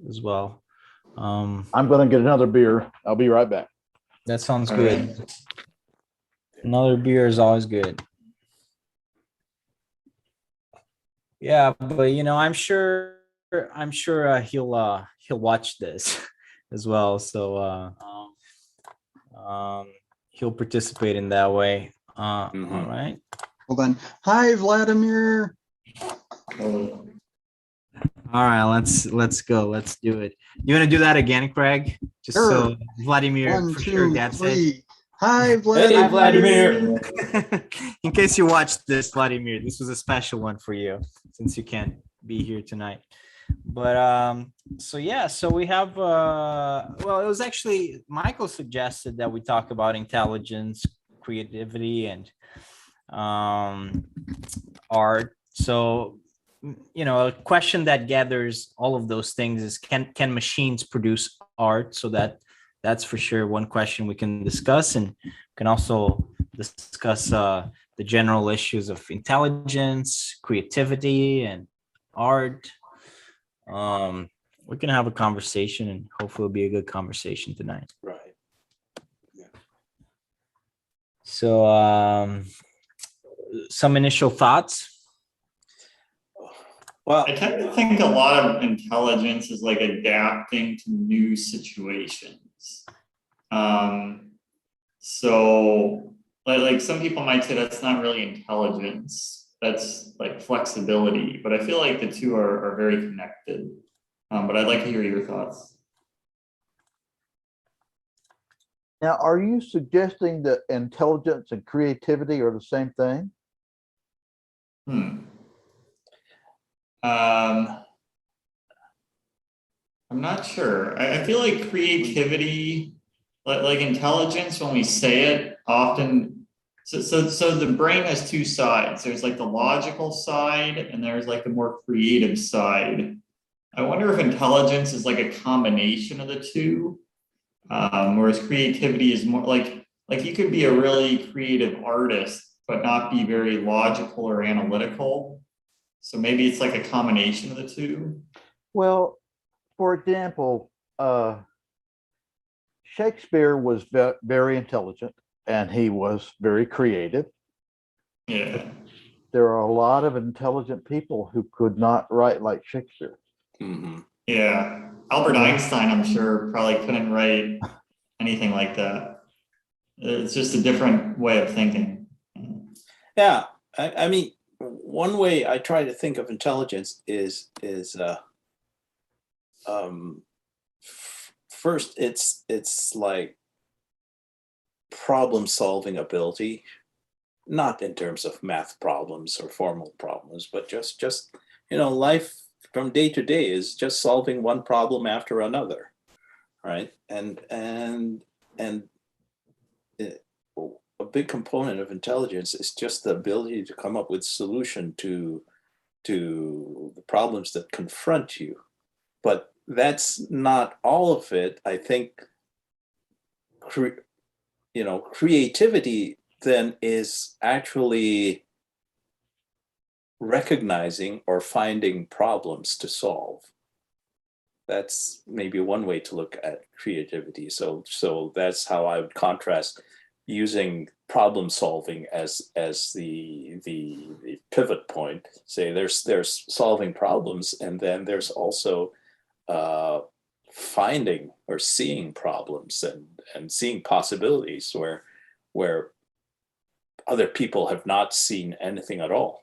as well. I'm going to get another beer. I'll be right back. That sounds All good. right. Another beer is always good. Yeah, but I'm sure he'll watch this as well. So he'll participate in that way. All right. Hold on. Hi, Vladimir. Oh, All right, let's go. Let's do it. You want to do that again, Craig? Just so Sure. Vladimir One, for sure two, gets it. three. Hi, Hey, Vladimir. Vladimir. In case you watched this, Vladimir, this was a special one for you since you can't be here tonight. But so yeah, so we have well, it was actually Michael suggested that we talk about intelligence, creativity, and art. So a question that gathers all of those things is can machines produce art? So that's for sure one question we can discuss, and can also discuss the general issues of intelligence, creativity, and art. We can have a conversation, and hopefully it'll be a good conversation tonight. Right. So some initial thoughts. Well, I tend to think a lot of intelligence is like adapting to new situations. So like some people might say that's not really intelligence, that's like flexibility, but I feel like the two are very connected. But I'd like to hear your thoughts. Now, are you suggesting that intelligence and creativity are the same thing? I'm not sure. I feel like creativity, like intelligence, when we say it, often. So the brain has two sides. There's like the logical side, and there's like the more creative side. I wonder if intelligence is like a combination of the two, whereas creativity is more like you could be a really creative artist, but not be very logical or analytical. So maybe it's like a combination of the two. Well, for example, Shakespeare was very intelligent and he was very creative. Yeah. There are a lot of intelligent people who could not write like Shakespeare. Yeah. Albert Einstein, I'm sure, probably couldn't write anything like that. It's just a different way of thinking. Yeah, I mean, one way I try to think of intelligence is first it's like problem solving ability, not in terms of math problems or formal problems, but just life from day to day is just solving one problem after another, right? And a big component of intelligence is just the ability to come up with solution to the problems that confront you. But that's not all of it. I think creativity then is actually recognizing or finding problems to solve. That's maybe one way to look at creativity. So that's how I would contrast using problem solving as the pivot point. Say there's solving problems, and then there's also finding or seeing problems and seeing possibilities where other people have not seen anything at all.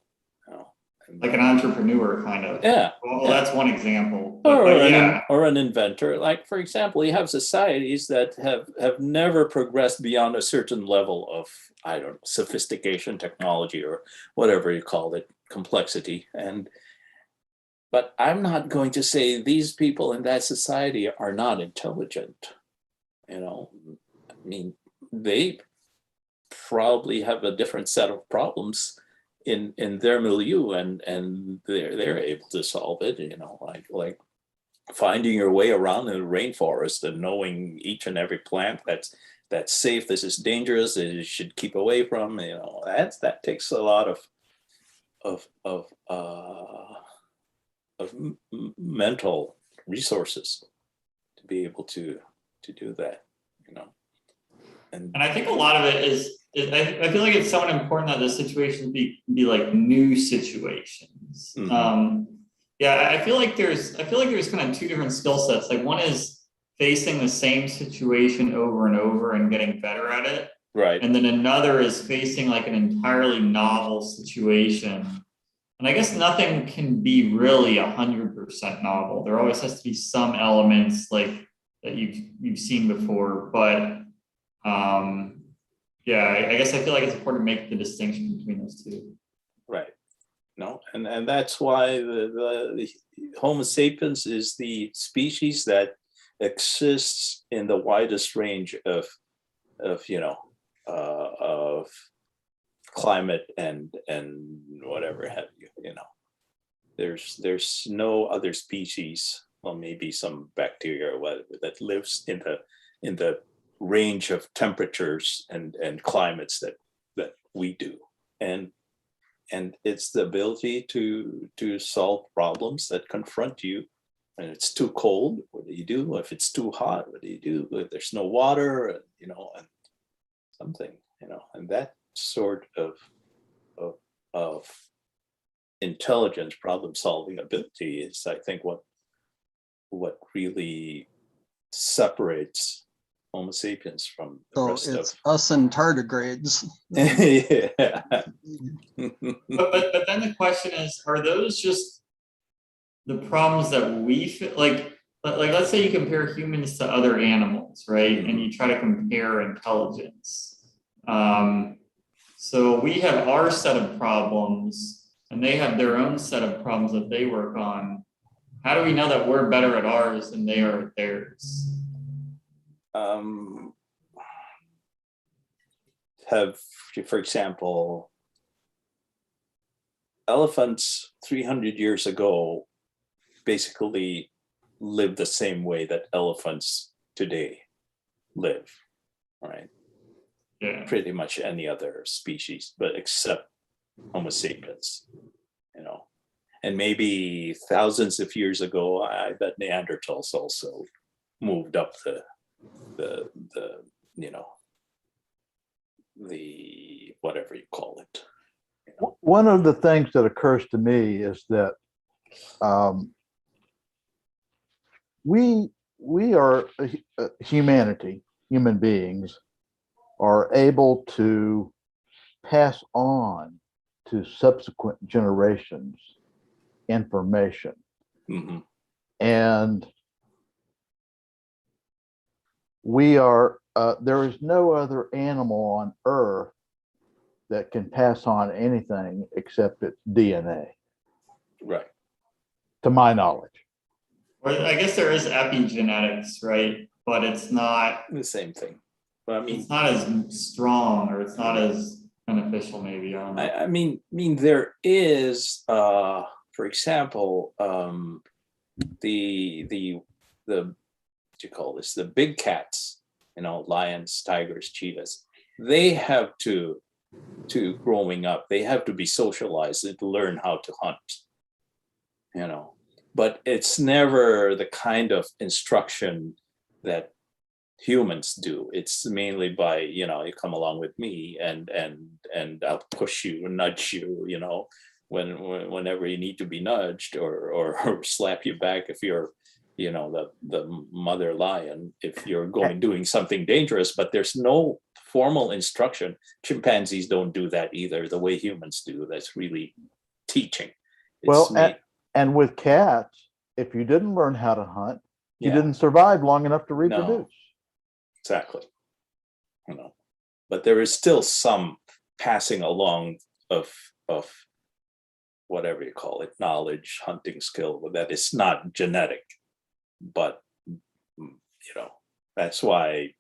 Like an entrepreneur, kind of. Yeah. Well, yeah. that's one example. Or yeah. an inventor. Like, for example, you have societies that have never progressed beyond a certain level of, I don't know, sophistication, technology, or whatever you call it, complexity. But I'm not going to say these people in that society are not intelligent. I mean, they probably have a different set of problems in their milieu, and they're able to solve it. Like finding your way around in the rainforest and knowing each and every plant that's safe, this is dangerous, that you should keep away from. That takes a lot of mental resources to be able to do that, And And I think a lot of it I feel like it's somewhat important that the situations be like new situations. Mhm. Yeah, I feel like there's kind of two different skill sets. Like one is facing the same situation over and over and getting better at it. right, And then another is facing like an entirely novel situation. And I guess nothing can be really 100% novel. There always has to be some elements like that you've seen before, but yeah, I guess I feel like it's important to make the distinction between those two. right. No, and that's why the Homo sapiens is the species that exists in the widest range of of climate and whatever have you. There's no other species, well, maybe some bacteria or whatever, that lives in the range of temperatures and climates that we do, and it's the ability to solve problems that confront you. And it's too cold, what do you do? If it's too hot, what do you do? If there's no water, and something, and that sort of intelligence, problem solving ability is, I think, what really separates Homo sapiens from the So rest it's us and tardigrades. yeah. But then the question is, are those just the problems that we feel like let's say you compare humans to other animals, right? And you try to compare intelligence. So we have our set of problems and they have their own set of problems that they work on. How do we know that we're better at ours than they are at theirs? Have, for example, elephants 300 years ago basically lived the same way that elephants today live, right? Yeah. Pretty much any other species, but except Homo sapiens, And maybe thousands of years ago, I bet Neanderthals also moved up the whatever you call it. One of the things that occurs to me is that we are humanity, human beings, are able to pass on to subsequent generations information. Mhm. And we are, there is no other animal on earth that can pass on anything except its DNA, Right. to my knowledge. Or I guess there is epigenetics, right? But it's not The same thing. But I mean, it's not as strong or it's not as beneficial, maybe. I don't know. I mean, there is, for example, the what you call this, the big cats, lions, tigers, cheetahs. They have to growing up, they have to be socialized and to learn how to hunt. But it's never the kind of instruction that humans do. It's mainly by, you come along with me and I'll push you and nudge you, whenever you need to be nudged, or slap you back if you're, the mother lion, if you're doing something dangerous. But there's no formal instruction. Chimpanzees don't do that either, the way humans do. That's really teaching. And with cats, if you didn't learn how to hunt, you Yeah. didn't survive long enough to reproduce. Exactly. But there is still some passing along of whatever you call it, knowledge, hunting skill, that is not genetic. But that's why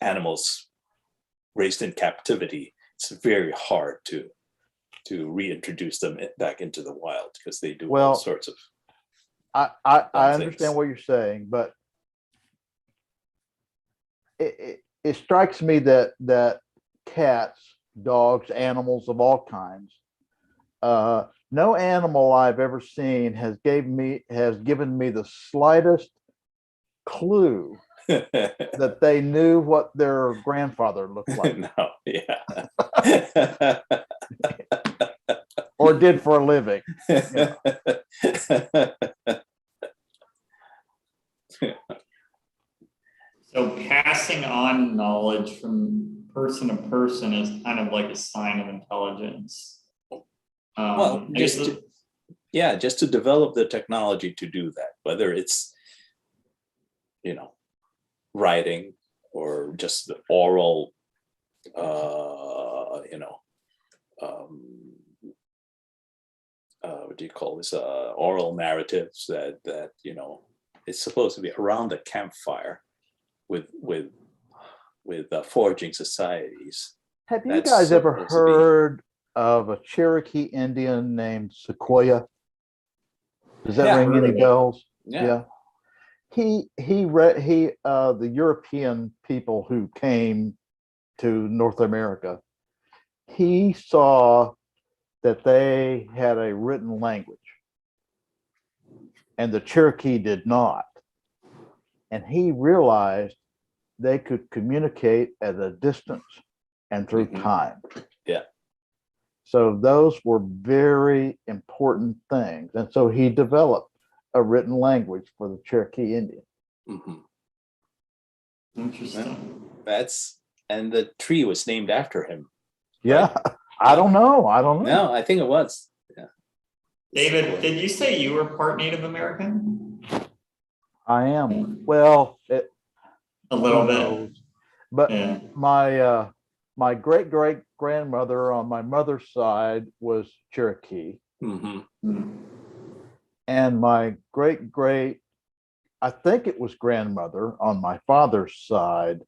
animals raised in captivity, it's very hard to reintroduce them back into the wild, because they do all sorts of I understand things. what you're saying, but it strikes me that cats, dogs, animals of all kinds no animal I've ever seen has given me the slightest clue that they knew what their grandfather looked like No, yeah. or did for a living. So passing on knowledge from person to person is kind of like a sign of intelligence. Well, I guess just to develop the technology to do that, whether it's, writing or just the oral, what do you call this? Oral narratives that it's supposed to be around the campfire with foraging societies. Have you That's guys ever supposed to be- heard of a Cherokee Indian named Sequoia? Does that Yeah, ring heard any of it. bells? Yeah. The European people who came to North America, he saw that they had a written language and the Cherokee did not. And he realized they could communicate at a distance and through Mhm. time. Yeah. So those were very important things. And so he developed a written language for the Cherokee Indian. Mhm. interesting. And the tree was named after him. Yeah. I don't know. No, I think it was. Yeah. David, did you say you were part Native American? I am. Well, A little who bit. knows? But Yeah. my great grandmother on my mother's side was Cherokee, Hmm. and my I think it was grandmother on my father's side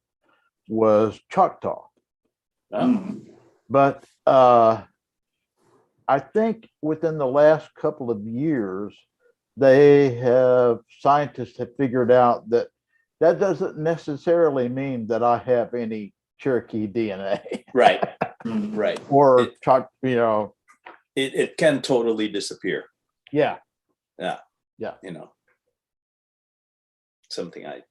was Choctaw. Mm. But I think within the last couple of years, scientists have figured out that doesn't necessarily mean that I have any Cherokee DNA Right. Mm. Right. or It- It can totally disappear. yeah. Something I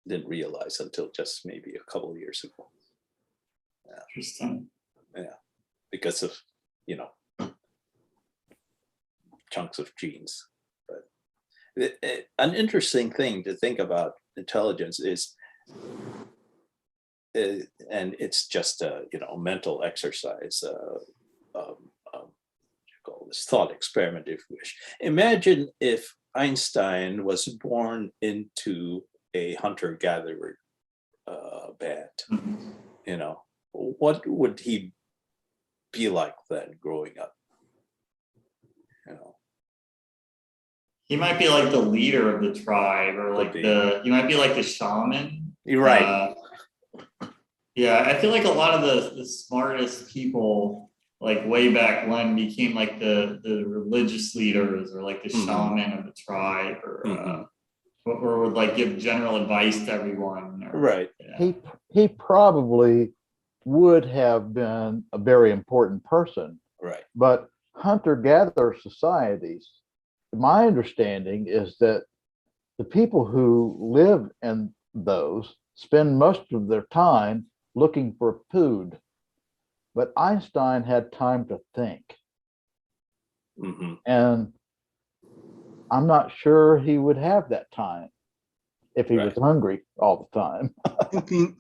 didn't realize until just maybe a couple of years ago, Interesting. because of chunks of genes. But an interesting thing to think about intelligence is, and it's just a mental exercise, call this thought experiment, if you wish. Imagine if Einstein was born into a hunter-gatherer band. Mhm. What would he be like then growing up? He might be like the leader of the tribe, or like be. he might be like the shaman. You're right. Yeah, I feel like a lot of the smartest people, like way back when, became like the religious leaders, or like the Mhm. shaman of the tribe, or Mhm. or would like give general advice to everyone. Or, Right. yeah. He probably would have been a very important person, Right. but hunter-gatherer societies, my understanding is that the people who live in those spend most of their time looking for food. But Einstein had time to think. Hmm. And I'm not sure he would have that time if he was Right. hungry all the time.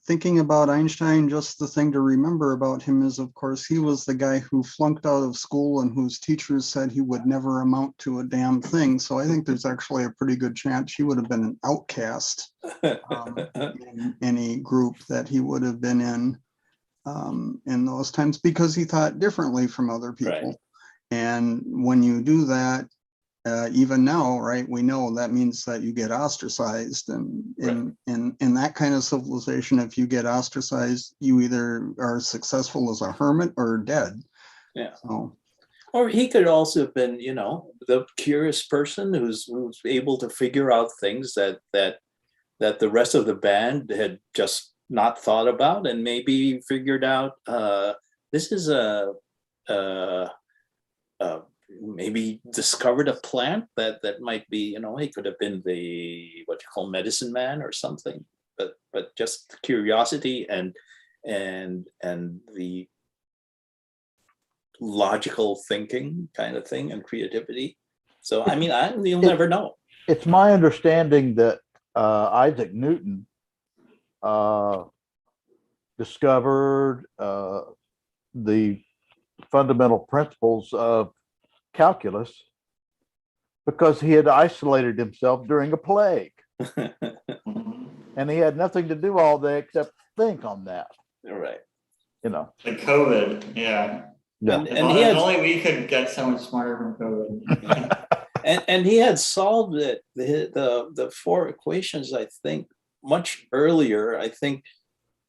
Thinking about Einstein, just the thing to remember about him is, of course, he was the guy who flunked out of school and whose teachers said he would never amount to a damn thing. So I think there's actually a pretty good chance he would have been an outcast in any group that he would have been in those times, because he thought differently from other people. Right. And when you do that, even now, right, we know that means that you get ostracized, and in that kind of civilization, if you get ostracized, you either are successful as a hermit or dead. Yeah. So, Or he could also have been, the curious person who's able to figure out things that the rest of the band had just not thought about, and maybe figured out this is a maybe discovered a plant that might be, he could have been the what you call medicine man or something. But just curiosity and the logical thinking kind of thing and creativity. So I mean, you'll never know. It's my understanding that Isaac Newton discovered the fundamental principles of calculus because he had isolated himself during a plague, and he had nothing to do all day except think on that. Right. The COVID, yeah. Yeah. And he had, only we could get so much smarter from COVID. and he had solved it, the four equations, I think, much earlier. I think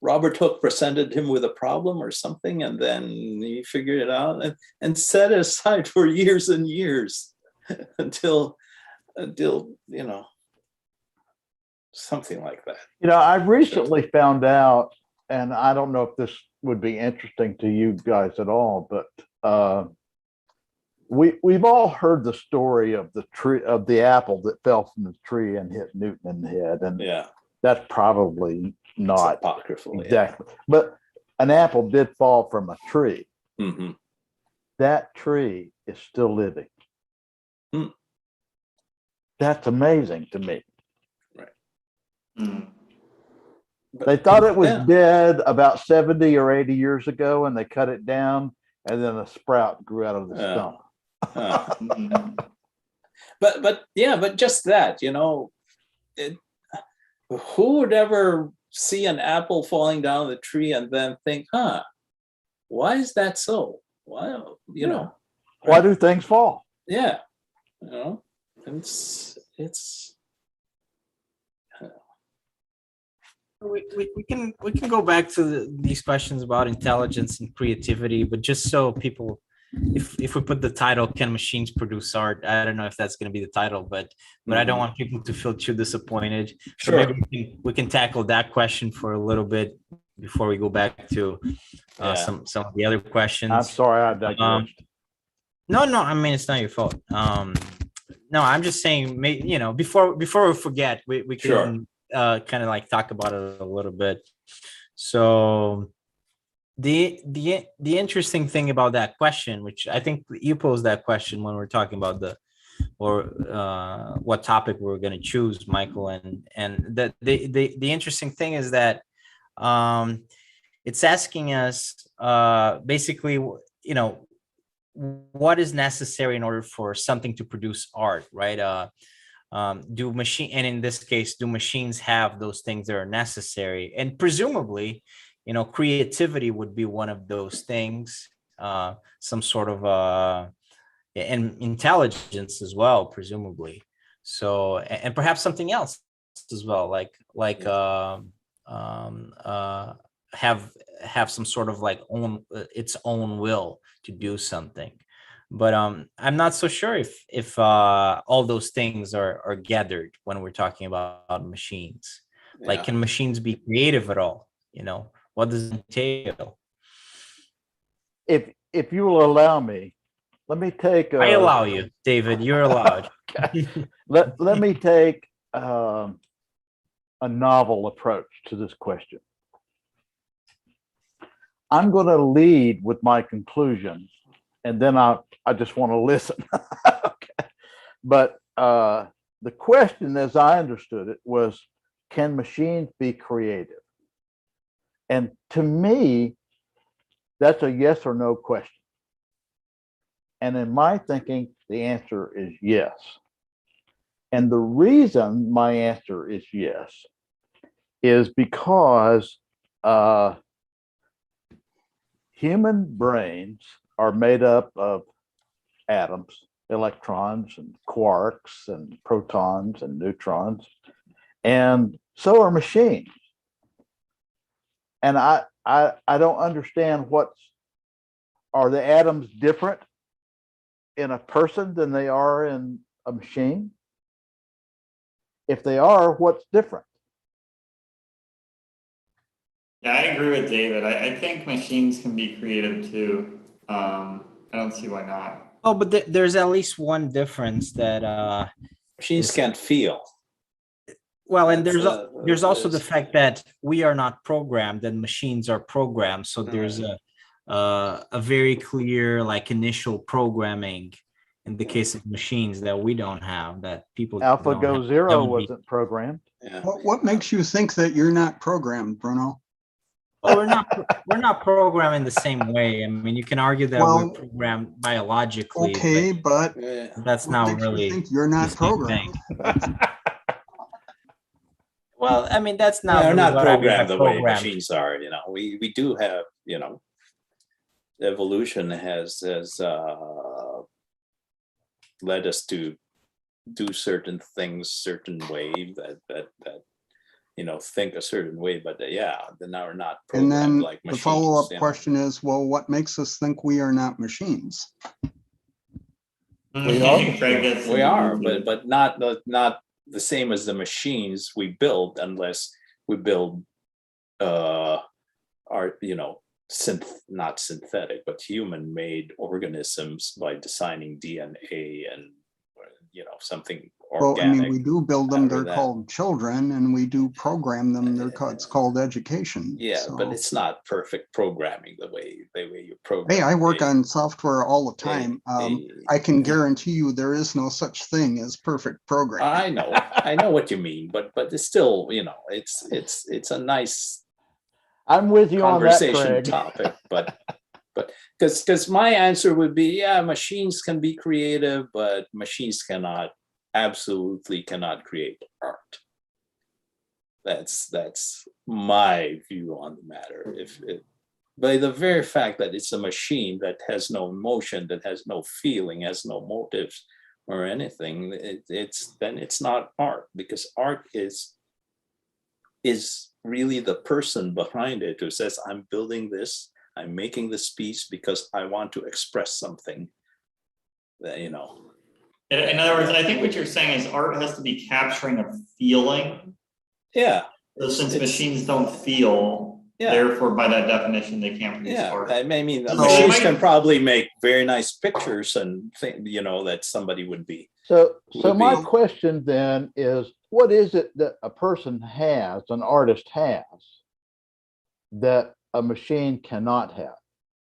Robert Hooke presented him with a problem or something, and then he figured it out and set it aside for years and years until something like that. I recently found out, and I don't know if this would be interesting to you guys at all, but we've all heard the story of the tree, of the apple that fell from the tree and hit Newton in the head, and Yeah, that's probably not apocryphal. exactly. But an apple did fall from a tree. Yeah. Mm-hmm. That tree is still living. Hmm. That's amazing to me. Mm. They thought it was Yeah. dead about 70 or 80 years ago, and they cut it down, and then a sprout grew out of the Yeah. stump. Mm. But just that, who would ever see an apple falling down the tree and then think, why is that so? Well, Why do things fall? yeah, it's We can go back to these questions about intelligence and creativity, but just so people, if we put the title "Can Machines Produce Art?" I don't know if that's going to be the title, but I don't want people to feel too disappointed. So Sure. maybe we can tackle that question for a little bit before we go back to Yeah. some of the other questions. I'm sorry, I digressed. No, I mean, it's not your fault. No, I'm just saying, before we forget, we Sure. can kind of like talk about it a little bit. So the interesting thing about that question, which I think you posed that question when we're talking about what topic we're going to choose, Michael, and the interesting thing is that it's asking us basically, what is necessary in order for something to produce art, right? And in this case, do machines have those things that are necessary? And presumably, creativity would be one of those things, some sort of and intelligence as well, presumably. So, and perhaps something else as well, like have some sort of like its own will to do something. But I'm not so sure if all those things are gathered when we're talking about machines. Like, Yeah. can machines be creative at all? What does it entail? If you will allow me, let me take. I allow you, David. You're allowed. Let me take a novel approach to this question. I'm going to lead with my conclusions, and then I just want to listen. Okay. But the question, as I understood it, was, can machines be creative? And to me, that's a yes or no question. And in my thinking, the answer is yes. And the reason my answer is yes is because human brains are made up of atoms, electrons and quarks and protons and neutrons, and so are machines. And I don't understand are the atoms different in a person than they are in a machine? If they are, what's different? Yeah, I agree with David. I think machines can be creative too. I don't see why not. Oh, but there's at least one difference that Machines can't feel. well, and That's, there's also the there's- fact that we are not programmed and machines are programmed. So there's Mm. a very clear like initial programming in the case of machines that we don't have, that people don't have. AlphaGo That Zero would be- wasn't programmed. Yeah. What makes you think that you're not programmed, Bruno? Well, we're not programmed in the same way. I mean, you can argue that we're Well, programmed biologically, Okay, but Yeah. but that's what not makes you really think you're the not same programmed? thing. Well, I mean, that's not They're really not what I mean by programmed the way programmed. machines are, we do have, evolution has led us to do certain things certain way that think a certain way, but yeah, then are not And programmed then like the machines. follow-up question is, well, what makes us think we are not machines? We are. Craig gets We are, it. but not the same as the machines we build, unless we build not synthetic, but human-made organisms by designing DNA and something Well, I mean, organic. we do build them, out of they're that. called children, and we do program them, it's called education. Yeah, but So- it's not perfect programming the way you program. Hey, I work a- on software all the a- time. a- I can guarantee you there is no such thing as perfect programming. I know what you mean, but it's still, it's a nice I'm with you on that, conversation Craig. topic, but because my answer would be, yeah, machines can be creative, but machines absolutely cannot create art. That's my view on the matter. If by the very fact that it's a machine that has no emotion, that has no feeling, has no motives or anything, then it's not art, because art is really the person behind it who says, I'm building this, I'm making this piece because I want to express something that, In other words, I think what you're saying is art has to be capturing a feeling. yeah. So since It's- machines don't feel, Yeah. therefore by that definition, they can't produce Yeah, art. I mean, the So- machines can probably make very nice pictures and that somebody would be. So Would my be- question then is, what is it that a person has, an artist has, that a machine cannot have?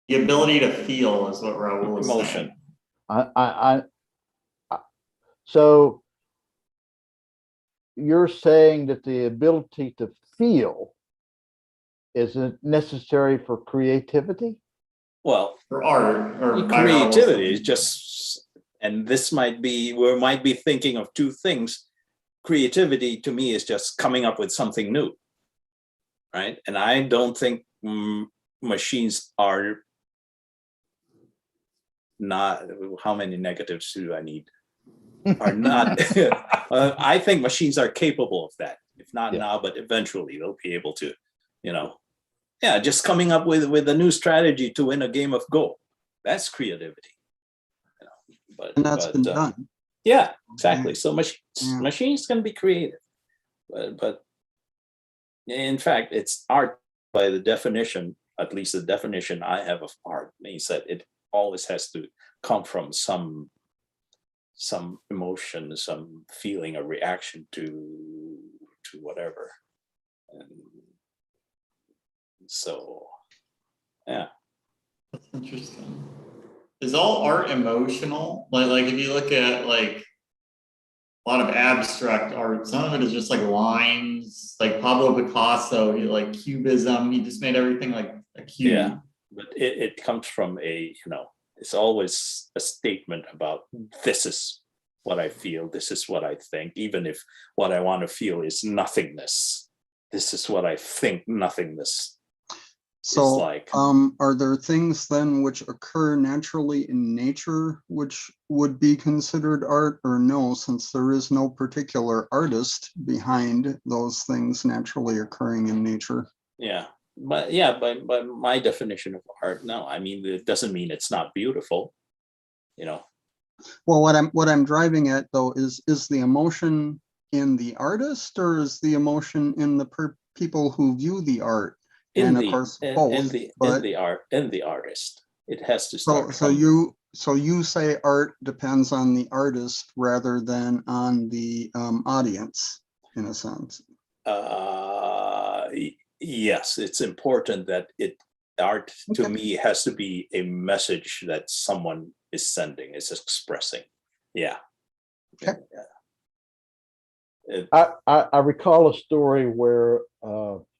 The ability to feel is what Raul is Emotion. saying. So you're saying that the ability to feel isn't necessary for creativity? Well, For art or by Raul's creativity is definition. just, and this might be, we might be thinking of two things. Creativity to me is just coming up with something new, right? And I don't think machines are not, how many negatives do I need? Are not, I think machines are capable of that. If not Yeah. now, but eventually they'll be able to, yeah, just coming up with a new strategy to win a game of Go. That's creativity. But And that's been done. yeah, exactly. So Yeah. machines can be creative, but in fact, it's art by the definition, at least the definition I have of art, means that it always has to come from some emotion, some feeling, a reaction to whatever. And so, yeah. That's interesting. Is all art emotional? Like if you look at like a lot of abstract art, some of it is just like lines, like Pablo Picasso, he like cubism, he just made everything like a cube. Yeah. But it comes from it's always a statement about, this is what I feel, this is what I think, even if what I want to feel is nothingness. This is what I think nothingness is So, like. are there things then which occur naturally in nature which would be considered art, or no, since there is no particular artist behind those things naturally occurring in nature? Yeah. But yeah, by my definition of art, no, I mean, it doesn't mean it's not beautiful, Well, what I'm driving at though is the emotion in the artist, or is the emotion in the people who view the art? in And of the course, in both, the but- in the art in the artist. It has to So, start. so from- you So you say art depends on the artist rather than on the audience, in a sense. Yes, it's important that art to Okay. me has to be a message that someone is sending, is expressing. Yeah. Okay. I recall a story where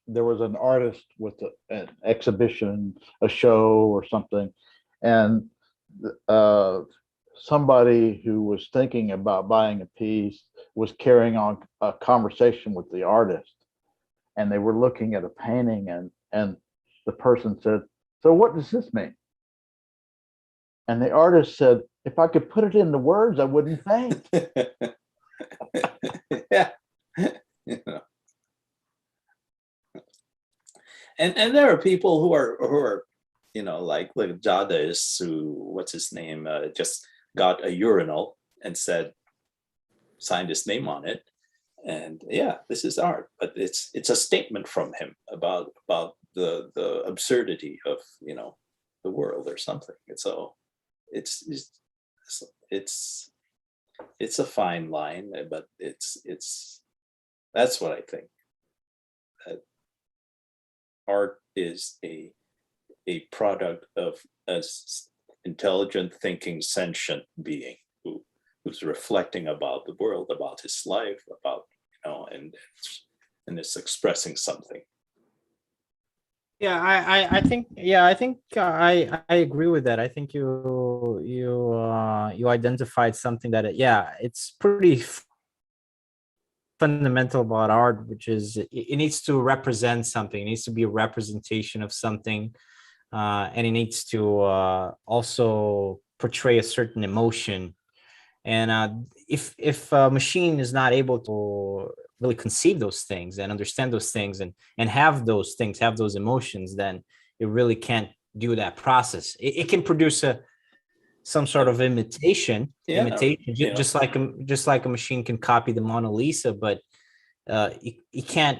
there was an artist with an exhibition, a show or something, and somebody who was thinking about buying a piece was carrying on a conversation with the artist, and they were looking at a painting, and the person said, "So what does this mean?" And the artist said, "If I could put it into words, I wouldn't paint." Yeah. You know. And there are people who are like Dadaists who, what's his name, just got a urinal and signed his name on it, and yeah, this is art, but it's a statement from him about the absurdity of the world or something. And so it's it's a fine line, but it's that's what I think. That art is a product of a intelligent, thinking, sentient being who's reflecting about the world, about his life, about and it's expressing something. Yeah, I think I agree with that. I think you identified something that yeah, it's pretty fundamental about art, which is it needs to represent something. It needs to be a representation of something, and it needs to also portray a certain emotion. And if a machine is not able to really conceive those things and understand those things and have those things, have those emotions, then it really can't do that process. It can produce some sort of Yeah, just like a machine can copy the Mona Lisa, but it can't,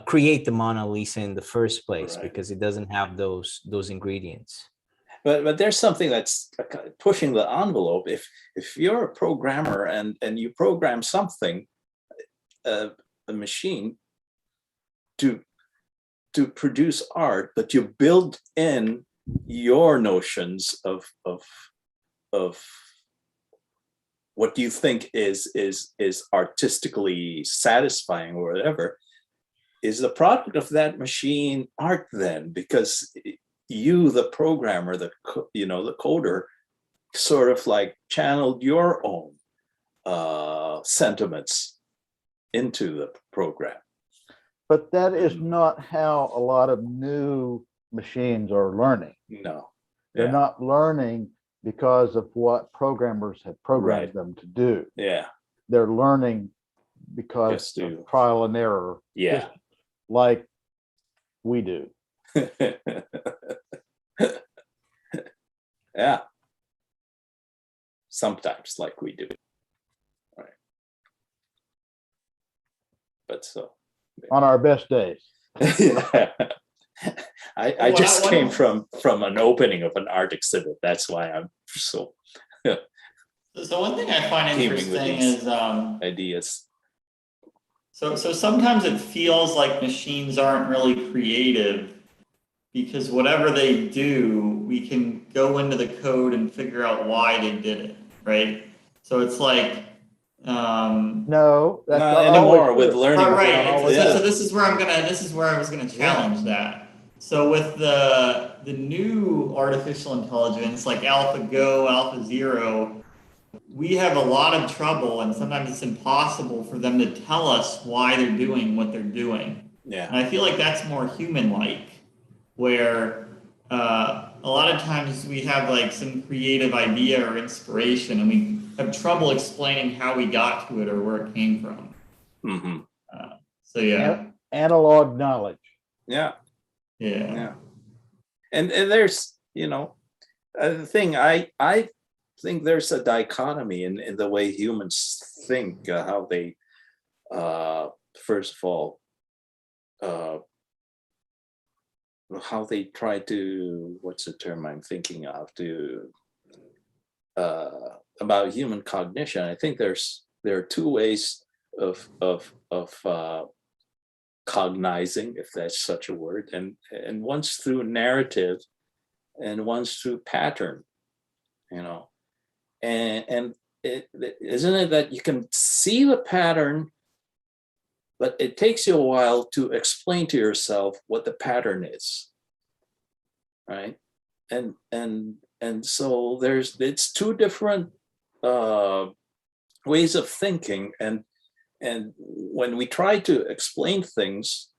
create the Mona Lisa in the first place, Right. because it doesn't have those ingredients. But there's something that's pushing the envelope. If you're a programmer and you program something, a machine to produce art, but you build in your notions of what you think is artistically satisfying or whatever, is the product of that machine art then? Because you, the programmer, the coder, sort of like channeled your own sentiments into the program. But that is not how a lot of new machines are learning. No. They're Yeah. not learning because of what programmers have programmed Right. them to do. Yeah. They're learning because Just to- of trial and error, Yeah. just like we do. Yeah. Sometimes, like we do. Right. But so. On our best days. Yeah. I Well, just I- came from an opening of an art exhibit. That's why I'm so So one thing I find Teaming with interesting these. is ideas. so sometimes it feels like machines aren't really creative, because whatever they do, we can go into the code and figure out why they did it, right? So it's like No, that's Not not anymore always with true. learning. right. not always So, Yeah. so this is where I was gonna challenge that. So with the new artificial intelligence like AlphaGo, AlphaZero, we have a lot of trouble, and sometimes it's impossible for them to tell us why they're doing what they're doing. And Yeah. I feel like that's more human-like, where a lot of times we have like some creative idea or inspiration, and we have trouble explaining how we got to it or where it came from. Hmm. So yeah, Analog knowledge. Yeah. yeah. Yeah. And there's, the thing, I think there's a dichotomy in the way humans think, how they, first of all, how they try to, what's the term I'm thinking of, to about human cognition. I think there are two ways of cognizing, if that's such a word, and one's through narrative and one's through pattern, you know. And isn't it that you can see the pattern, but it takes you a while to explain to yourself what the pattern is, right? And so it's two different ways of thinking, and when we try to explain things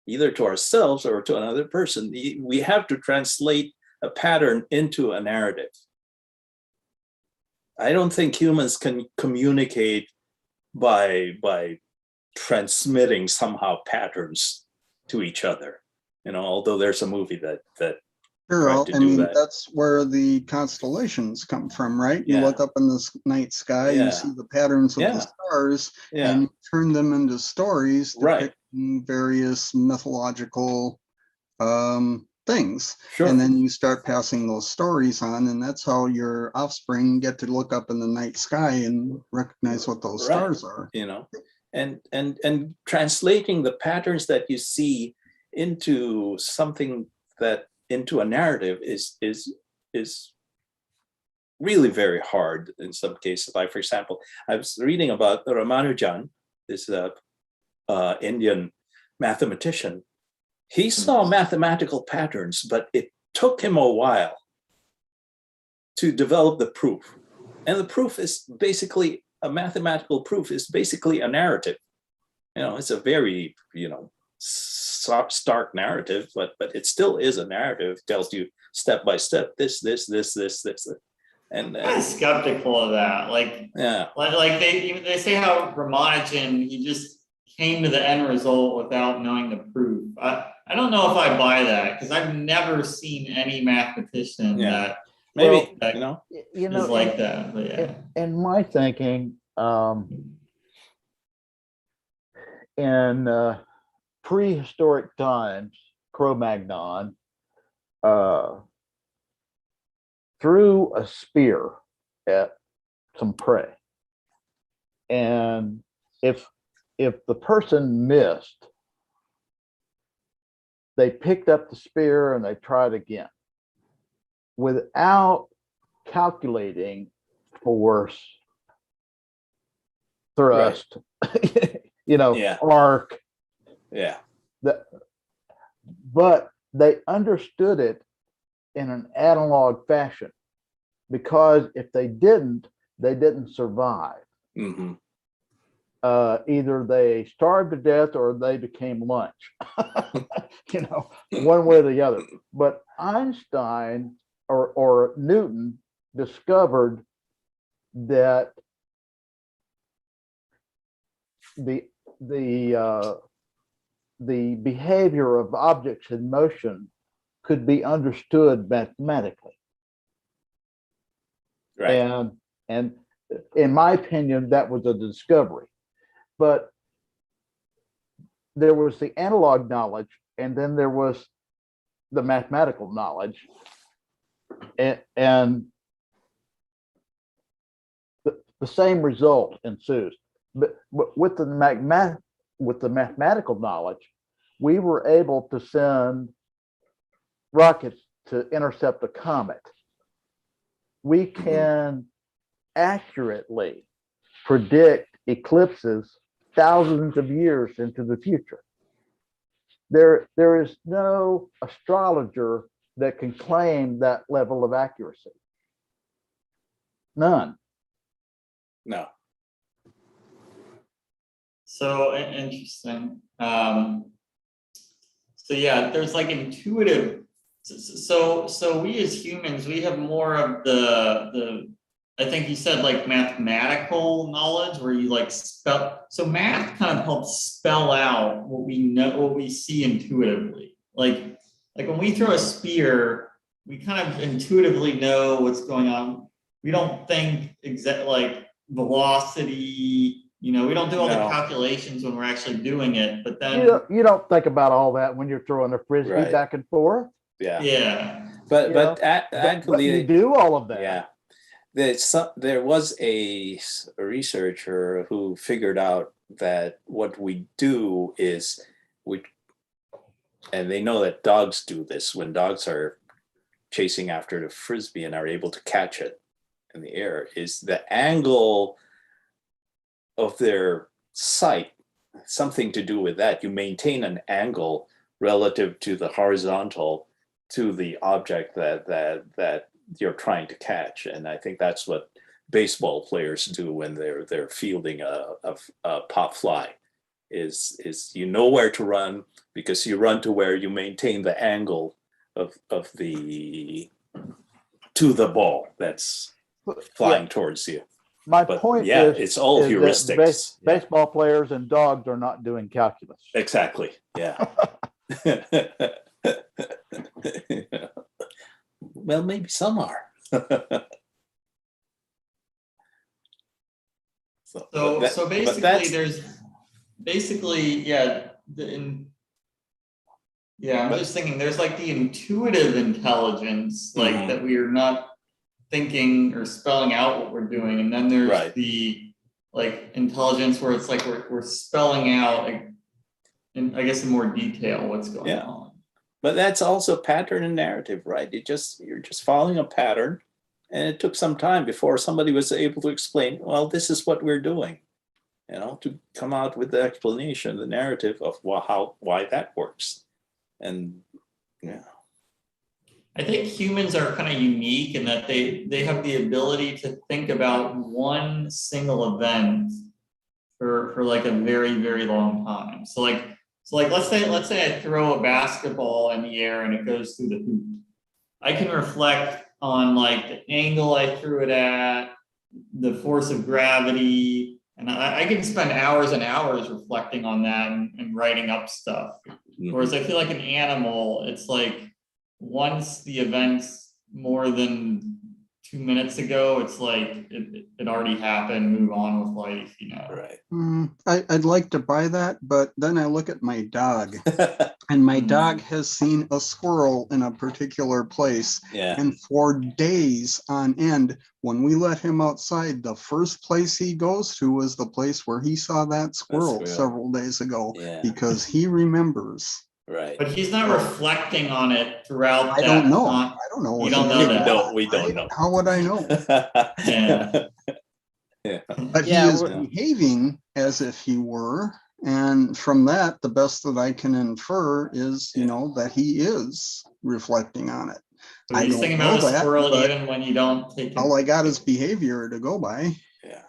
either to ourselves or to another person, we have to translate a pattern into a narrative. I don't think humans can communicate by transmitting somehow patterns to each other, you know, although there's a movie that Sure, tried to I do mean, that. that's where the constellations come from, right? You Yeah. look up in the night sky, Yeah. you see the patterns of Yeah. the stars, Yeah, and you turn them into stories Right. depicting various mythological things. sure. And then you start passing those stories on, and that's how your offspring get to look up in the night sky and recognize what those Right. stars are. You know, and translating the patterns that you see into something into a narrative is really very hard in some cases. Like, for example, I was reading about Ramanujan, this Indian mathematician. He saw mathematical patterns, but it took him a while to develop the proof. And the proof is basically, a mathematical proof is basically a narrative. You know, it's a very, you know, stark narrative, but it still is a narrative. It tells you step by step, this. And I'm skeptical of that. Like yeah, they say how Ramanujan, he just came to the end result without knowing the proof. I don't know if I buy that, because I've never seen any mathematician Yeah. that maybe, Well, you know, You is know, like that. But yeah. in my thinking, in prehistoric times, Cro-Magnon threw a spear at some prey, and if the person missed, they picked up the spear and they tried again without calculating force, thrust, you know, Yeah. arc. yeah, But they understood it in an analog fashion, because if they didn't survive. hmm Either they starved to death or they became lunch, you know, one way or the other. But Einstein or Newton discovered that the behavior of objects in motion could be understood mathematically. right. And in my opinion, that was a discovery. But there was the analog knowledge, and then there was the mathematical knowledge, and the same result ensues. But with the mathematical knowledge, we were able to send rockets to intercept a comet. We can accurately predict eclipses thousands of years into the future. There is no astrologer that can claim that level of accuracy. None. No. So interesting. So yeah, there's like intuitive. So we as humans, we have more of the I think you said like mathematical knowledge, where you like spell. So math kind of helps spell out what we know, what we see intuitively. Like when we throw a spear, we kind of intuitively know what's going on. We don't think like velocity, we don't do all the No. calculations when we're actually doing it, but then, You don't think about all that when you're throwing a frisbee Right. back and forth. Yeah, yeah. but you but know, a- But you actually, do all of that. yeah, there was a researcher who figured out that what we do is and they know that dogs do this when dogs are chasing after the frisbee and are able to catch it in the air, is the angle of their sight, something to do with that. You maintain an angle relative to the horizontal to the object that you're trying to catch, and I think that's what baseball players do when they're fielding a pop fly. Is you know where to run because you run to where you maintain the angle of the to the ball that's flying towards you. My But point yeah, is, it's all is that heuristics. Yeah, baseball players and dogs are not doing calculus. exactly. Yeah. Well, maybe some are. So, So, but so but basically, that's- there's basically, yeah, I'm just thinking there's like the intuitive intelligence, like Mhm. that we are not thinking or spelling out what we're doing, and then there's Right. the like intelligence where it's like we're spelling out, like, in I guess in more detail what's going Yeah. on. But that's also pattern and narrative, right? You're just following a pattern, and it took some time before somebody was able to explain, well, this is what we're doing, to come out with the explanation, the narrative of why that works. And yeah, I think humans are kind of unique in that they have the ability to think about one single event for like a very, very long time. So like let's say I throw a basketball in the air and it goes through the hoop. I can reflect on like the angle I threw it at, the force of gravity, and I can spend hours and hours reflecting on that and writing up stuff. Whereas I feel like an animal, it's like once the event's more than 2 minutes ago, it's like it already happened, move on with life, right. I'd like to buy that, but then I look at my dog, and my dog has seen a squirrel in a particular place, Yeah. and for days on end, when we let him outside, the first place he goes to is the place where he saw that squirrel squirrel. several days ago, Yeah. because he remembers. Right. But he's not reflecting on it throughout I that don't know. time. I don't know. You what don't he know did. that. We don't know. How would I know? Yeah. Yeah. But Yeah, he is we're- behaving as if he were. And from that, the best that I can infer is, that he is reflecting on it. But I he's don't thinking know about a that, squirrel but even when you don't take it. all I got is behavior to go by. Yeah.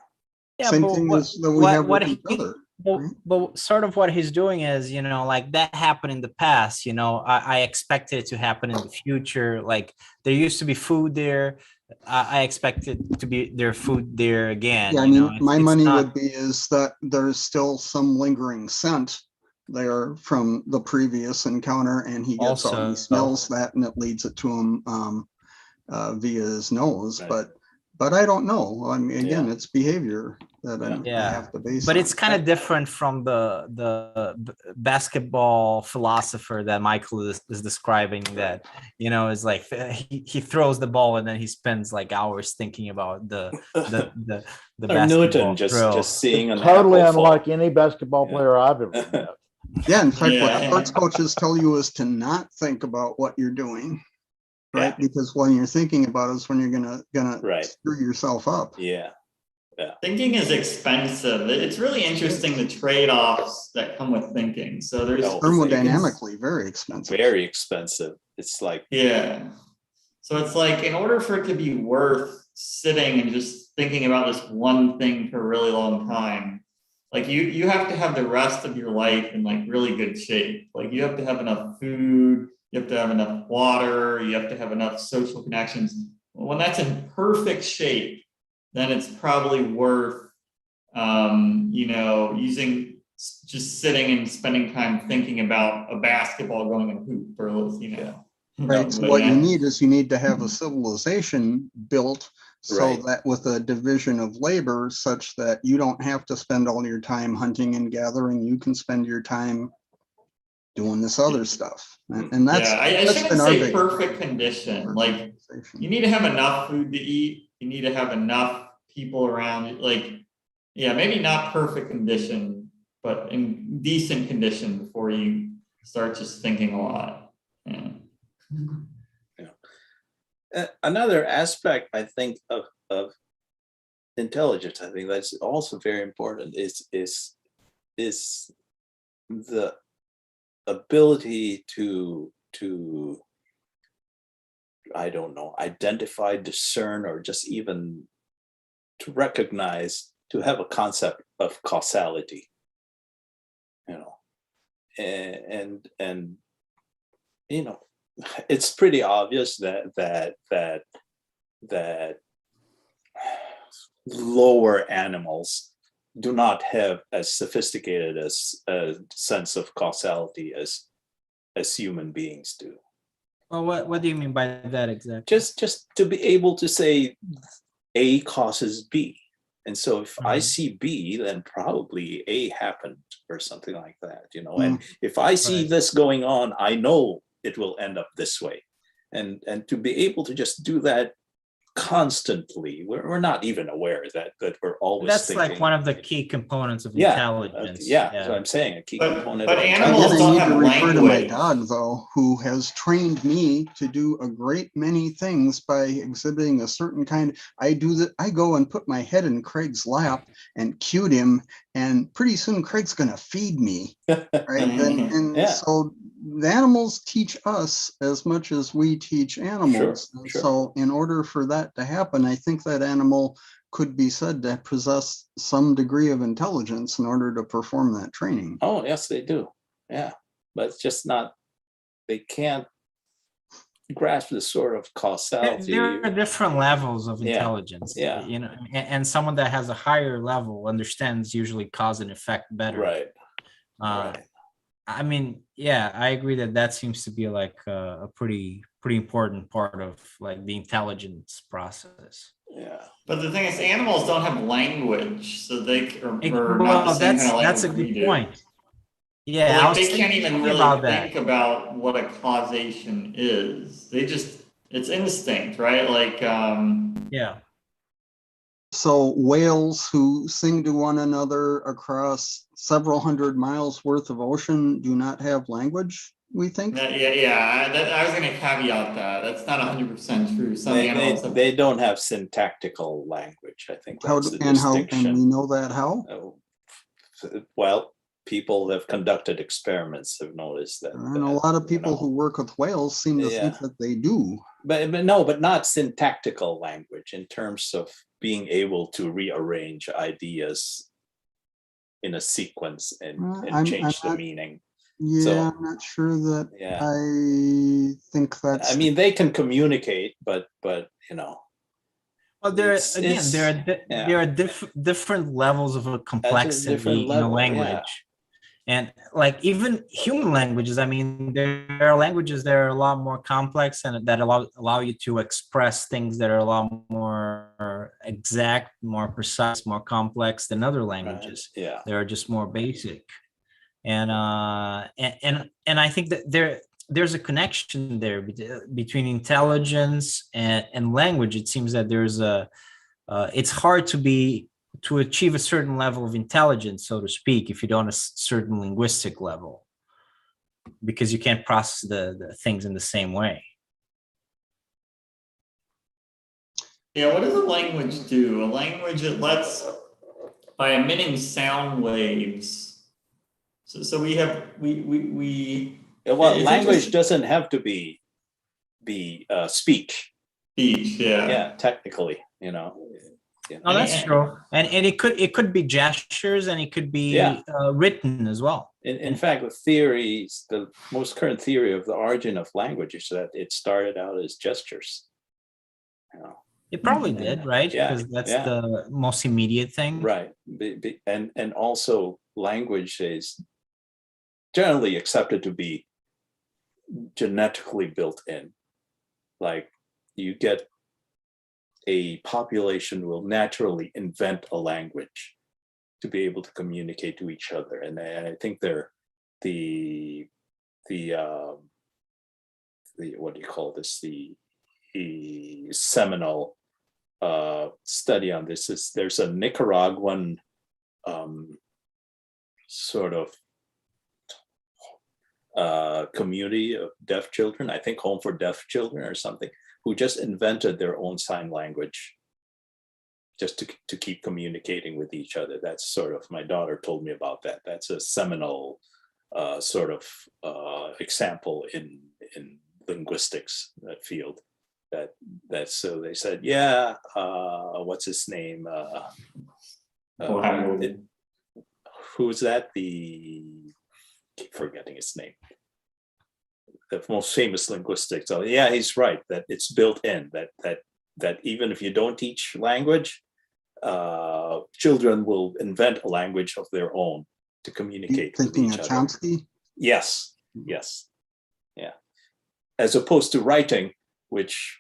Yeah, Same but thing what- as that we what- have what with each he- other. But, right? but sort of what he's doing is, like that happened in the past, I expect it to happen in the future. Like there used to be food there. I expect it to be their food there again. Yeah, I you mean, know? It's- my it's money not- would be is that there's still some lingering scent there from the previous encounter, and he gets Also- he smells that, and it leads it to him via his nose. Right. But I don't know. I mean, again, Yeah. it's behavior that I Yeah. have to base. But on. it's kind of different from the basketball philosopher that Michael is describing, that is like he throws the ball and then he spends like hours thinking about the Or basketball Newton throw. just seeing an Totally apple fall. unlike any basketball Yeah. player I've ever met. Yeah, in fact, Yeah. what sports coaches tell you is to not think about what you're doing, right? Yeah. Because when you're thinking about it is when you're gonna Right. screw yourself up. Yeah. Thinking is expensive. It's really interesting the trade-offs that come with thinking. So there's Oh, Thermodynamically, very expensive. Very expensive. It's like, Yeah. So it's like in order for it to be worth sitting and just thinking about this one thing for a really long time, like you have to have the rest of your life in like really good shape. Like you have to have enough food, you have to have enough water, you have to have enough social connections. When that's in perfect shape, then it's probably worth using just sitting and spending time thinking about a basketball going in a hoop or Right. So But what yeah. you need is you need to have a civilization built So Right. that with a division of labor such that you don't have to spend all your time hunting and gathering, you can spend your time doing this other stuff. And that's, Yeah, I that's shouldn't been our say big. perfect condition. Like, you need to have enough food to eat. You need to have enough people around you. Like, yeah, maybe not perfect condition, but in decent condition before you start just thinking a lot. Yeah. Another aspect, I think, of intelligence, I think that's also very important, is the ability to I don't know, identify, discern, or just even to recognize, to have a concept of causality, you know, and you know, it's pretty obvious that lower animals do not have as sophisticated as a sense of causality as human beings do. Well, what do you mean by that exactly? Just to be able to say A causes B. And so if I Mhm. see B, then probably A happened or something like that, you know. And if I see Right. this going on, I know it will end up this way. And to be able to just do that constantly, we're not even aware that we're always That's thinking. like one of the key components of Yeah, intelligence. yeah. So I'm saying a key But- component. but of animals Again, intelligence. I don't need have to refer to my language. dog, though, who has trained me to do a great many things by exhibiting a certain kind. I do that. I go and put my head in Craig's lap and cue him, and pretty soon Craig's going to feed me, right? And Yeah. so the animals teach us as much as we teach animals. And sure. so in order for that to happen, I think that animal could be said to possess some degree of intelligence in order to perform that training. Oh, yes, they do. Yeah. But it's just not, they can't grasp the sort of causality. There are different levels of Yeah, intelligence. yeah. You know, and someone that has a higher level understands usually cause and effect better. Right. Uh, Right. I mean, yeah, I agree that seems to be like a pretty important part of like the intelligence process. Yeah. But the thing is, animals don't have language, so or not the Well, same kind of that's a language we good do. point. Yeah, But, I like, was they can't thinking even really about that. think about what a causation is. It's instinct, right? Like, Yeah. So whales who sing to one another across several hundred miles worth of ocean do not have language, we think? yeah. I was gonna caveat that. That's not 100% true. Some animals have. They don't have syntactical language. I think that's the And we distinction. know that how? Well, people that have conducted experiments have noticed that. And a lot of you people know, who work with whales seem to think Yeah. that they do. but not syntactical language in terms of being able to rearrange ideas in a sequence and I'm change the not- meaning. Yeah, So- I'm not sure that Yeah. I think that's. I mean, they can communicate, but you know, Well, there It's- again, it's- yeah. there are different levels of a complexity different in a level, yeah. language, and like even human languages. I mean, there are languages that are a lot more complex and that allow you to express things that are a lot more exact, more precise, more complex than other languages. yeah. They are just more basic, and I think that there's a connection there between intelligence and language. It seems that there's it's hard to achieve a certain level of intelligence, so to speak, if you don't have a certain linguistic level, because you can't process the things in the same way. Yeah, what does a language do? A language, it lets, by emitting sound waves. So we have, we. Well, it's language interesting- doesn't have to be speech. Speech, Yeah, technically, you know. Oh, that's And- true, and it could be gestures, and it could be Yeah. written as well. In fact, the most current theory of the origin of language is that it started out as gestures. You know, It probably did, right? Yeah, Because that's yeah. the most immediate thing. right? And also language is generally accepted to be genetically built in. Like you get a population will naturally invent a language to be able to communicate to each other. And I think they're the what do you call this? The seminal study on this is there's a Nicaraguan sort of community of deaf children, I think Home for Deaf Children or something, who just invented their own sign language just to keep communicating with each other. That's sort of, my daughter told me about that. That's a seminal sort of example in linguistics, that field. That's so they said, yeah, what's his name? Who's that? Keep forgetting his name. The most famous linguistics. So yeah, he's right that it's built in that even if you don't teach language, children will invent a language of their own to communicate with Thinking each of other. Chomsky? Yes, yes, yeah. As opposed to writing, which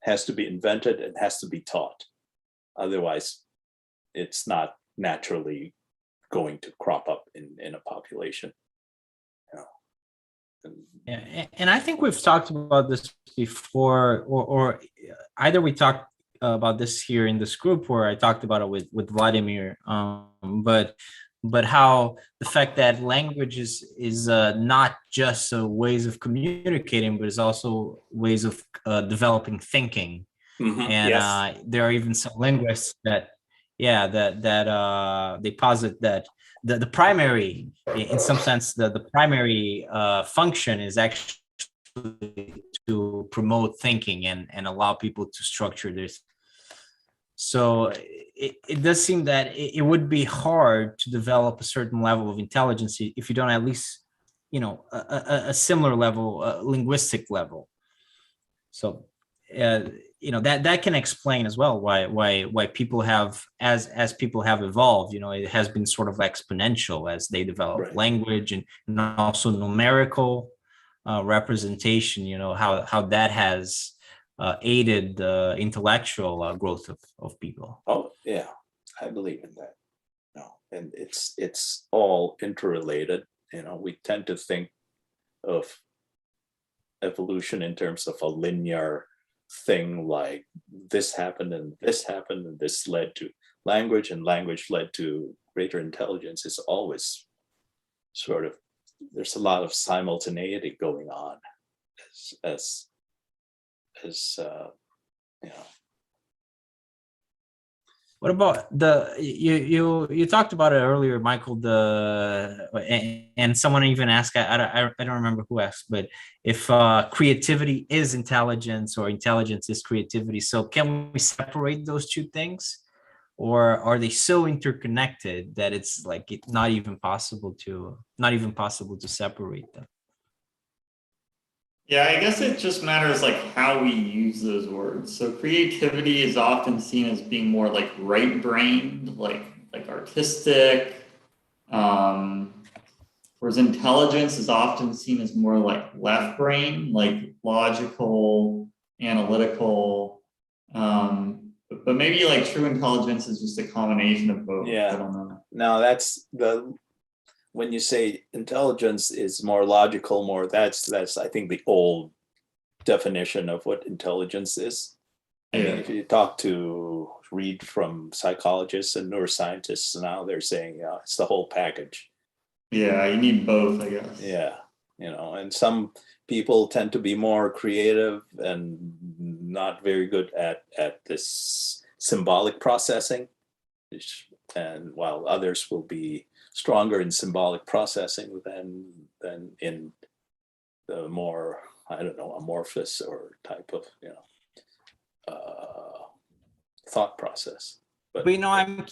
has to be invented and has to be taught. Otherwise, it's not naturally going to crop up in a population. You know. Yeah, and I think we've talked about this before, or either we talked about this here in this group, or I talked about it with Vladimir. But how the fact that language is not just ways of communicating, but is also ways of developing thinking. Mhm, And yes. there are even some linguists that, yeah, that they posit that the primary, in some sense, the primary function is actually to promote thinking and allow people to structure this. So it does seem that it would be hard to develop a certain level of intelligence if you don't at least, a similar level, linguistic level. So, that can explain as well why people have, as people have evolved, it has been sort of exponential as they develop Right. language and also numerical representation. How that has aided the intellectual growth of people. Oh yeah, I believe in that. No, and it's all interrelated. We tend to think of evolution in terms of a linear thing, like this happened and this happened and this led to language and language led to greater intelligence. It's always sort of, there's a lot of simultaneity going on as What about you talked about it earlier, Michael, and someone even asked, I don't remember who asked, but if creativity is intelligence or intelligence is creativity. So can we separate those two things, or are they so interconnected that it's like not even possible to separate them? Yeah, I guess it just matters like how we use those words. So creativity is often seen as being more like right-brained, like artistic. Whereas intelligence is often seen as more like left-brain, like logical, analytical. But maybe like true intelligence is just a combination of both. Yeah. I don't know. now that's when you say intelligence is more logical, that's I think the old definition of what intelligence is. I mean, if you read from psychologists and neuroscientists now, they're saying it's the whole package. Yeah, you need both, I guess. Yeah, and some people tend to be more creative and not very good at this symbolic processing, and while others will be stronger in symbolic processing than in the more, I don't know, amorphous or type of thought process. But I'm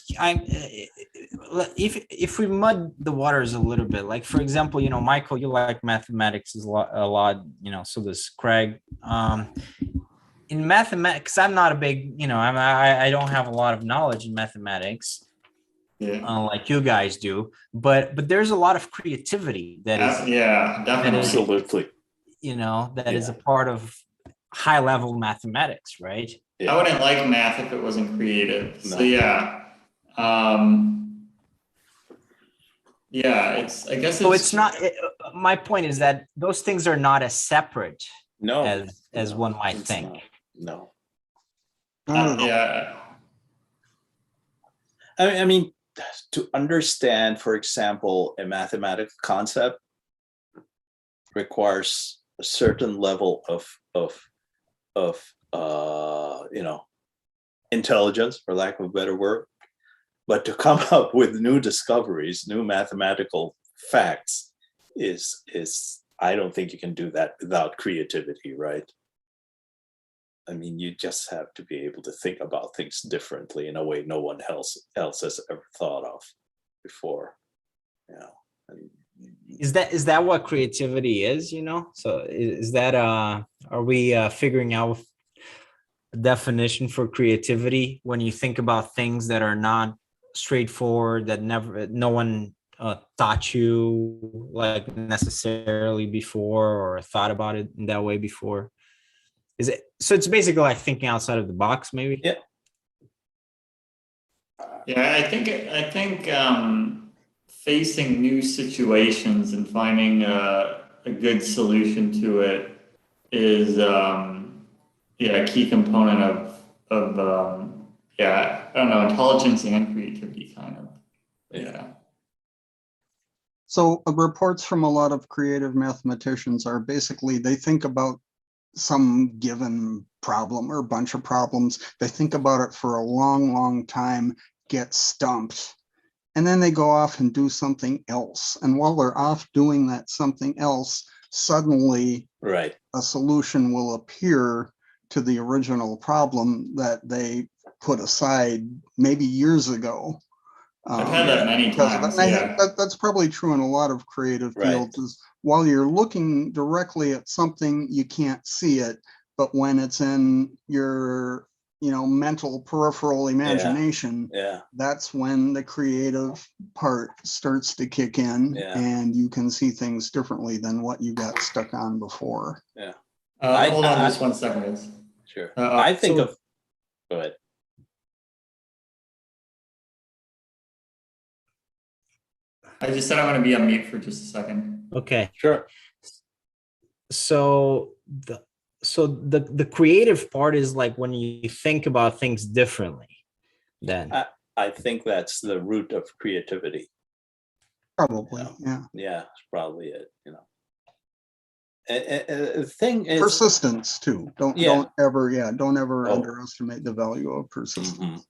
if we mud the waters a little bit, like for example, Michael, you like mathematics a lot, so does Craig. In mathematics, I'm not a big, I don't have a lot of knowledge in mathematics. Yeah. Like you guys do, but there's a lot of creativity that is, Yeah, definitely. Absolutely. that is a part of high level mathematics, right? I wouldn't like math if it wasn't creative. So No. yeah. Yeah, I guess So it's not, my point is that those things are not as separate No. as no, one might it's think. not. No. Not at all. yeah. I mean, to understand, for example, a mathematical concept requires a certain level of intelligence, for lack of a better word. But to come up with new discoveries, new mathematical facts is I don't think you can do that without creativity, right? I mean, you just have to be able to think about things differently in a way no one else has ever thought of before. And Is that what creativity is, you know? So is that are we figuring out a definition for creativity when you think about things that are not straightforward, that no one taught you like necessarily before or thought about it in that way before? Is it so? It's basically like thinking outside of the box, maybe. Yeah. Yeah, I think facing new situations and finding a good solution to it is a key component of I don't know, intelligence and creativity kind of. Yeah. So reports from a lot of creative mathematicians are basically, they think about some given problem or a bunch of problems. They think about it for a long, long time, get stumped, and then they go off and do something else. And while they're off doing that something else, suddenly right. a solution will appear to the original problem that they put aside maybe years ago. I've had that many because of times. it. And I Yeah. think that's probably true in a lot of creative Right. fields, is while you're looking directly at something, you can't see it, but when it's in your mental peripheral imagination, Yeah. that's when the creative part starts to kick in, Yeah. and you can see things differently than what you got stuck on before. Hold on just 1 second, guys. Sure. Uh, I think so- of. Go ahead. I just said I'm going to be on mute for just a second. Okay. Sure. So the creative part is like when you think about things differently. Then I think that's the root of creativity. Probably, Yeah. yeah. Yeah, that's probably it. The thing is Persistence too. Don't Yeah. ever Oh. underestimate the value of persistence. Mhm.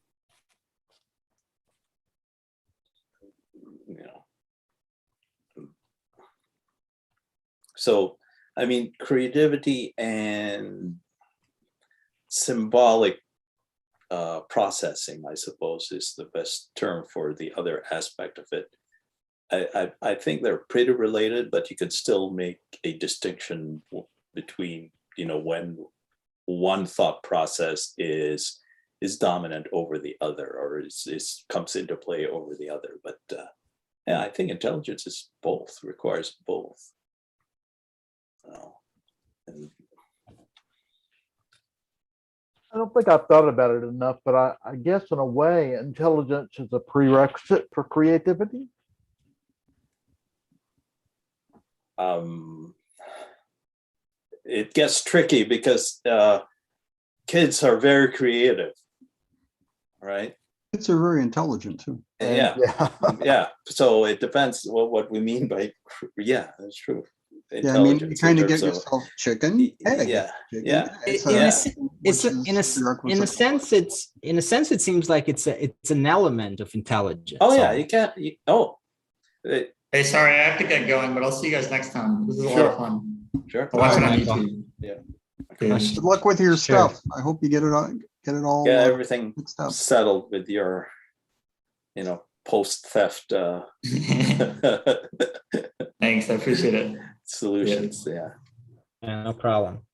So, I mean, creativity and symbolic processing, I suppose, is the best term for the other aspect of it. I think they're pretty related, but you could still make a distinction between, when one thought process is dominant over the other, or comes into play over the other. But I think intelligence is both, requires both. And I don't think I've thought about it enough, but I guess in a way, intelligence is a prerequisite for creativity. it gets tricky because kids are very creative, right? Kids are very intelligent too. Yeah. Yeah. So it depends what we mean by, that's true. Yeah, I mean, you Intelligence kind in of get terms of- yourself chicken, egg. Yeah, chicken, yeah. egg, in a so, se- it's which a- is in a s- in a prerequisite. sense it seems like it's an element of intelligence. Oh yeah, almost. you can't. Hey, sorry, I have to get going, but I'll see you guys next time. This is a lot Sure. of fun. Sure. I'll watch it on Michael. YouTube. Yeah. Okay. Good luck with your Sure. stuff. I hope you get it all Get everything mixed up. settled with your, post theft Thanks, I appreciate it. solutions. Yeah. Yeah, no problem.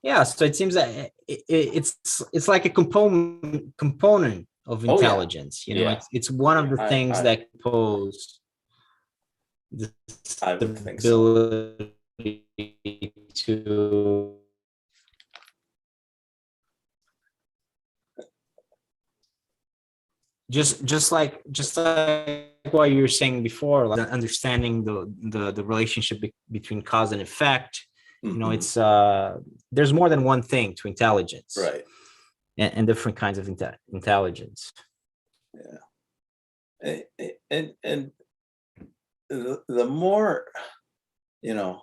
Yeah, so it seems that it's like a component of Oh, yeah. intelligence. Yeah. It's one of the I- things I- that compose the I would think so. stability to just like what you were saying before, like understanding the relationship between cause and effect. You know, Mhm. it's there's more than one thing to intelligence, Right. and different kinds of intelligence. And the more, you know,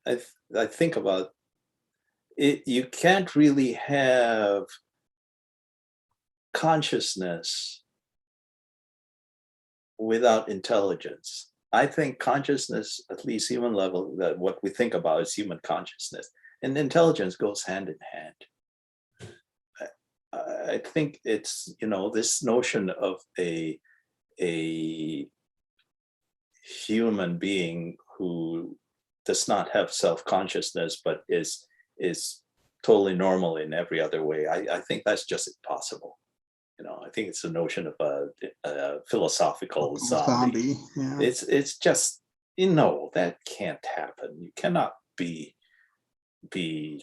I think about it, you can't really have consciousness without intelligence. I think consciousness, at least human level, that what we think about is human consciousness, and intelligence goes hand in hand. I think it's, you know, this notion of a human being who does not have self-consciousness but is totally normal in every other way. I think that's just impossible. You know, I think it's a notion of a philosophical zombie. Yeah. It's just, you know, that can't happen. You cannot be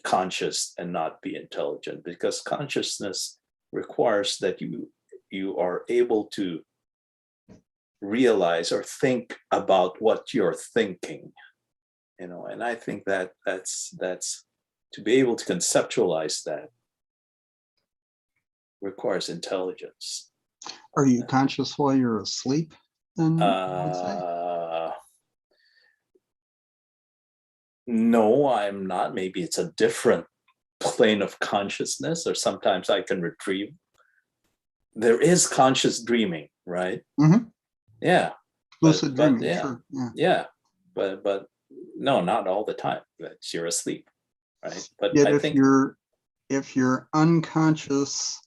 conscious and not be intelligent, because consciousness requires that you are able to realize or think about what you're thinking, you know. And I think that that's to be able to conceptualize that requires intelligence. Are you conscious while you're asleep? Then I would say. No, I'm not. Maybe it's a different plane of consciousness, or sometimes I can retrieve. There is conscious dreaming, right? Mhm. Yeah. Lucid but dreaming, yeah, sure. Yeah. yeah, but no, not all the time. That you're asleep, right? But Yet I if think you're unconscious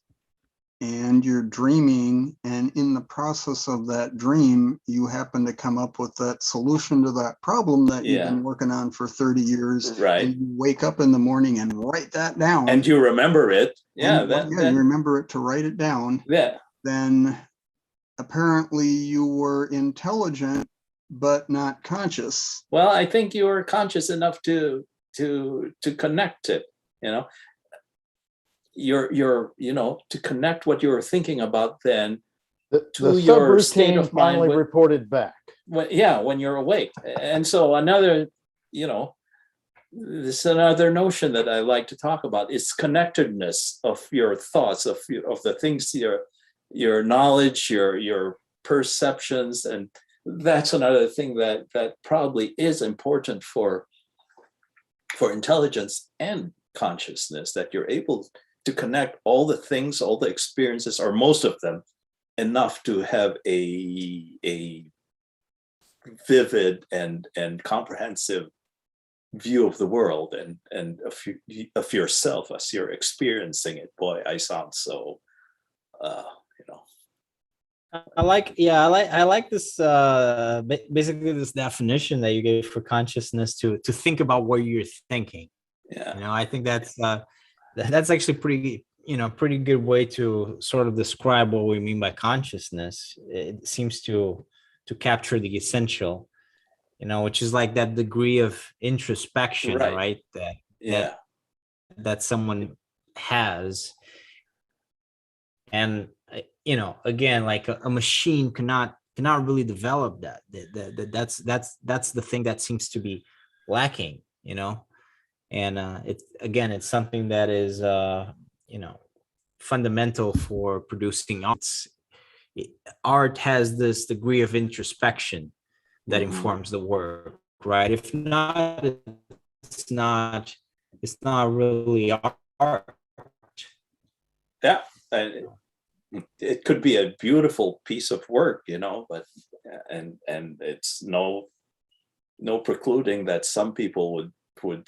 and you're dreaming, and in the process of that dream, you happen to come up with that solution to that problem that you've Yeah. been working on for 30 years, Right. and you wake up in the morning and write that down. and you remember it, yeah, and, that, yeah, then, you remember it to write it down, yeah, then apparently you were intelligent, but not conscious. well, I think you were conscious enough to connect it, you know. You're you know, to connect what you were thinking about then The to your state subroutine of mind finally reported back. when you're awake. And so another, you know, this is another notion that I like to talk about. It's connectedness of your thoughts, of the things, your knowledge, your perceptions, and that's another thing that probably is important for intelligence and consciousness, that you're able to connect all the things, all the experiences, or most of them, enough to have a vivid and comprehensive view of the world and of yourself as you're experiencing it. Boy, I sound so you know. I like this basically this definition that you gave for consciousness, to think about what you're thinking. Yeah. You know, I think that's actually pretty good way to sort of describe what we mean by consciousness. It seems to capture the essential, you know, which is like that degree of introspection, Right. right? Yeah. That someone has. And you know, again, like a machine cannot really develop that. That's the thing that seems to be lacking, you know. And it's something that is you know, fundamental for producing arts. Art has this degree of introspection that Mhm. informs the work, right? If not, it's not really art. Yeah. And it could be a beautiful piece of work, you know, but and it's no precluding that some people would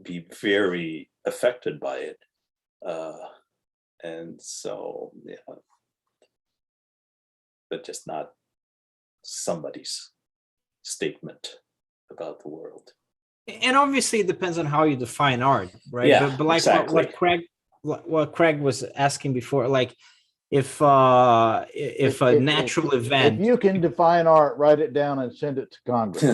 be very affected by it, and so yeah, but just not somebody's statement about the world. And obviously it depends on how you define art, right? Yeah, but like exactly. what Craig was asking before, like if a natural event, If you can define art, write it down and send it to Congress.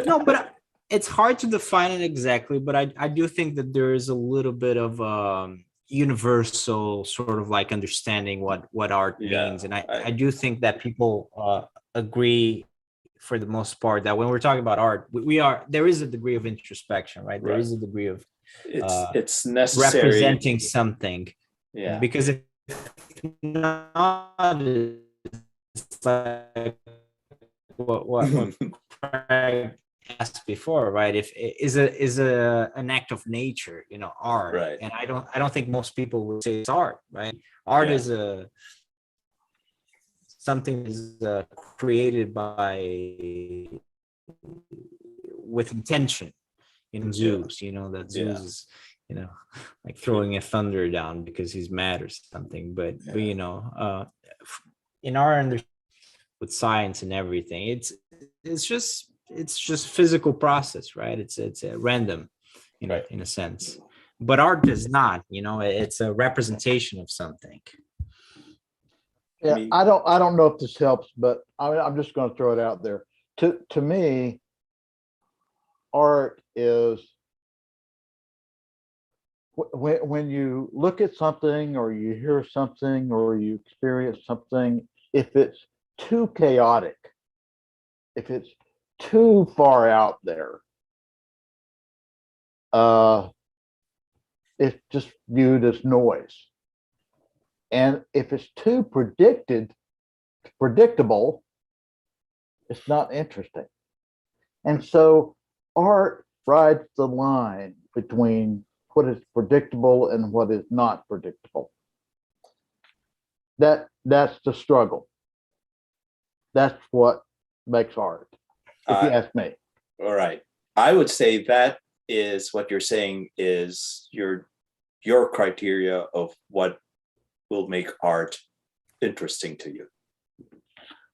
Well, no, but it's hard to define it exactly, but I do think that there is a little bit of universal sort of like understanding what art Yeah, means. And I do think that people agree for the most part that when we're talking about art, we are there is a degree of introspection, right? There Right. is a degree of It's necessary. representing something. Yeah. Because if not, it's like what Craig asked before, right? If is a an act of nature, art, Right. and I don't think most people would say it's art, right? Art Yeah. is a something is created by with intention. In Zeus, that Zeus is, like throwing a thunder down because he's mad or something. But in our with science and everything, it's just physical process, right? It's a random, Right. in a sense. But art is not, it's a representation of something. Yeah, mean- I don't know if this helps, but I'm just going to throw it out there. To me, art is when you look at something or you hear something or you experience something, if it's too chaotic, if it's too far out there, it's just viewed as noise. And if it's too predictable, it's not interesting. And so art rides the line between what is predictable and what is not predictable. That's the struggle. That's what makes art, if you ask me. All right. I would say that is what you're saying is your criteria of what will make art interesting to you.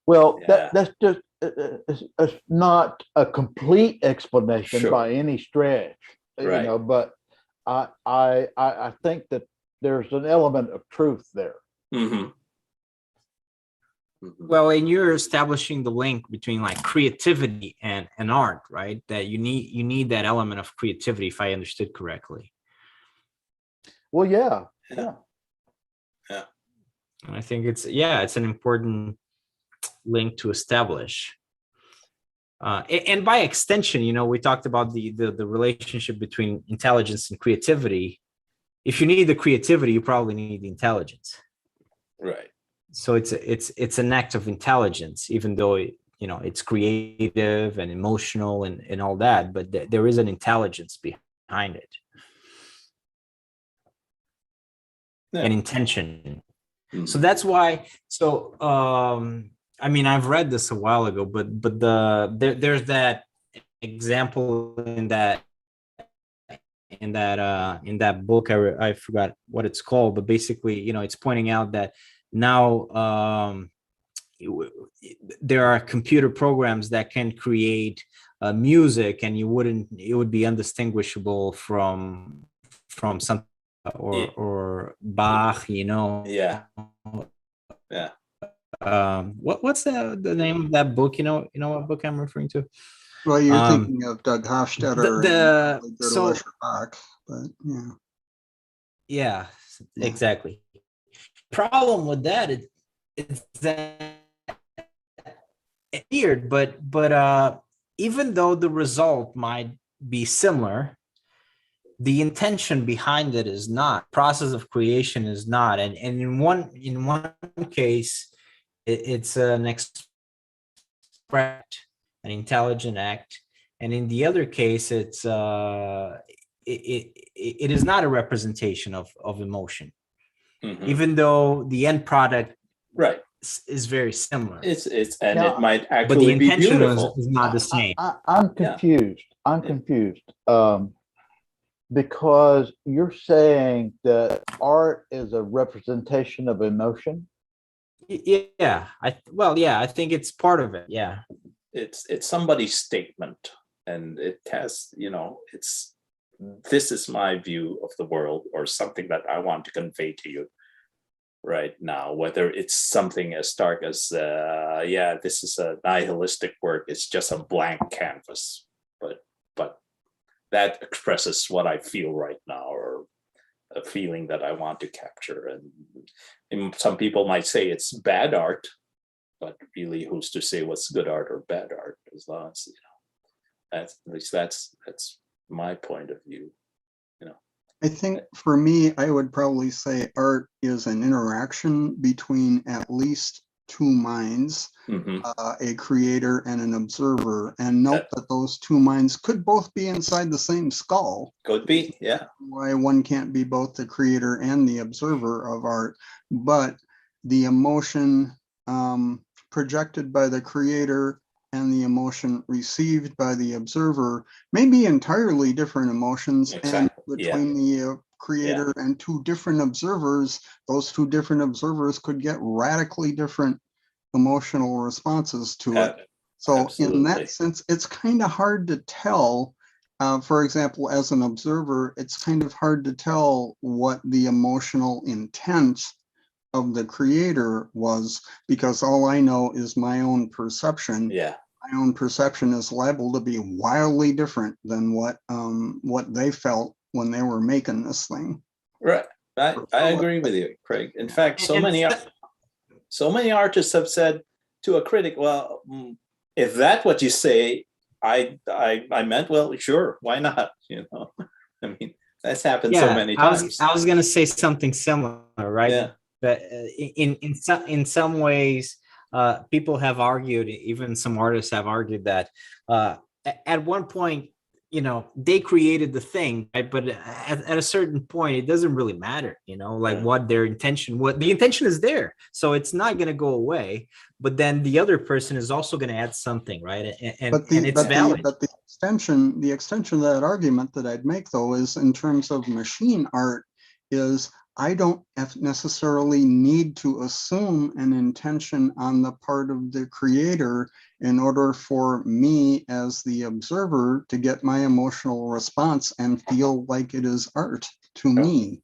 Well, Yeah. that's just it's not a complete explanation Sure. by any stretch, Right. but I think that there's an element of truth there. Mm-hmm. Well, and you're establishing the link between like creativity and art, right? That you need that element of creativity, if I understood correctly. Well, yeah. And I think it's an important link to establish. And by extension, we talked about the relationship between intelligence and creativity. If you need the creativity, you probably need the intelligence. Right. So it's an act of intelligence, even though it's creative and emotional and all that, but there is an intelligence behind it. Yeah. An intention. Mhm. So that's why. So I mean, I've read this a while ago, but there's that example in that book. I forgot what it's called, but basically, it's pointing out that now there are computer programs that can create music, and it would be undistinguishable from something or Bach, Yeah. Yeah. What's the name of that book? You know what book I'm referring to? Well, you're thinking of Doug Hofstadter and so Bach, but yeah. Yeah, Yeah. exactly. Problem with that is that it's weird, but even though the result might be similar, the intention behind it is not. Process of creation is not. And in one case, it's an express, an intelligent act, and in the other case, it's it is not a representation of emotion, Mhm. even though the end product Right. is very similar. It's and Now, it might But the actually be intention beautiful. is not the same. I'm confused. I'm confused. Because you're saying that art is a representation of emotion. Yeah, I think it's part of it. Yeah. It's somebody's statement, and it has, this is my view of the world, or something that I want to convey to you right now, whether it's something as stark as this is a nihilistic work, it's just a blank canvas, that expresses what I feel right now, or a feeling that I want to capture. And some people might say it's bad art, but really, who's to say what's good art or bad art? As long as, that's at least that's my point of view. I think for me, I would probably say art is an interaction between at least two minds, Mhm. a creator and an observer. And note that those two minds could both be inside the same skull. Could be, yeah. Why one can't be both the creator and the observer of art, but the emotion projected by the creator and the emotion received by the observer may be entirely different emotions. Exactly, And yeah. between the creator and two different observers, those two different observers could get radically different emotional responses to it. So in Absolutely. that sense, it's kind of hard to tell. For example, as an observer, it's kind of hard to tell what the emotional intent of the creator was, because all I know is my own perception. Yeah. My own perception is liable to be wildly different than what they felt when they were making this thing. Right. I agree with you, Craig. In fact, so And many artists have said to a critic, well, if that's what you say, I meant, well, sure, why not? I mean, that's happened so many times. I was gonna say something similar, right? Yeah. But in some ways, people have argued, even some artists have argued that at one point, they created the thing, right? But at a certain point, it doesn't really matter, like what their intention, what the intention is there. So it's not going to go away, but then the other person is also going to add something, right? And it's valid. But the extension of that argument that I'd make, though, is in terms of machine art, is I don't necessarily need to assume an intention on the part of the creator in order for me as the observer to get my emotional response and feel like it is art to me.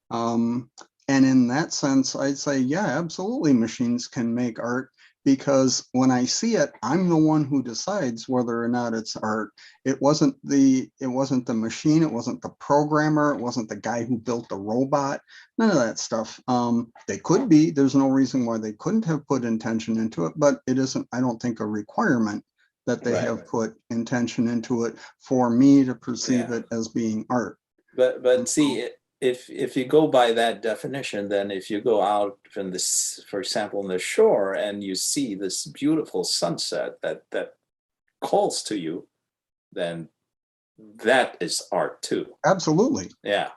And in that sense, I'd say, yeah, absolutely, machines can make art, because when I see it, I'm the one who decides whether or not it's art. It wasn't the machine, it wasn't the programmer, it wasn't the guy who built the robot, none of that stuff. They could be, there's no reason why they couldn't have put intention into it, but it isn't, I don't think, a requirement that they have put intention into it for me to perceive it as being art. But see, if you go by that definition, then if you go out from this, for example, on the shore, and you see this beautiful sunset that calls to you, then that is art too. Absolutely. Yeah.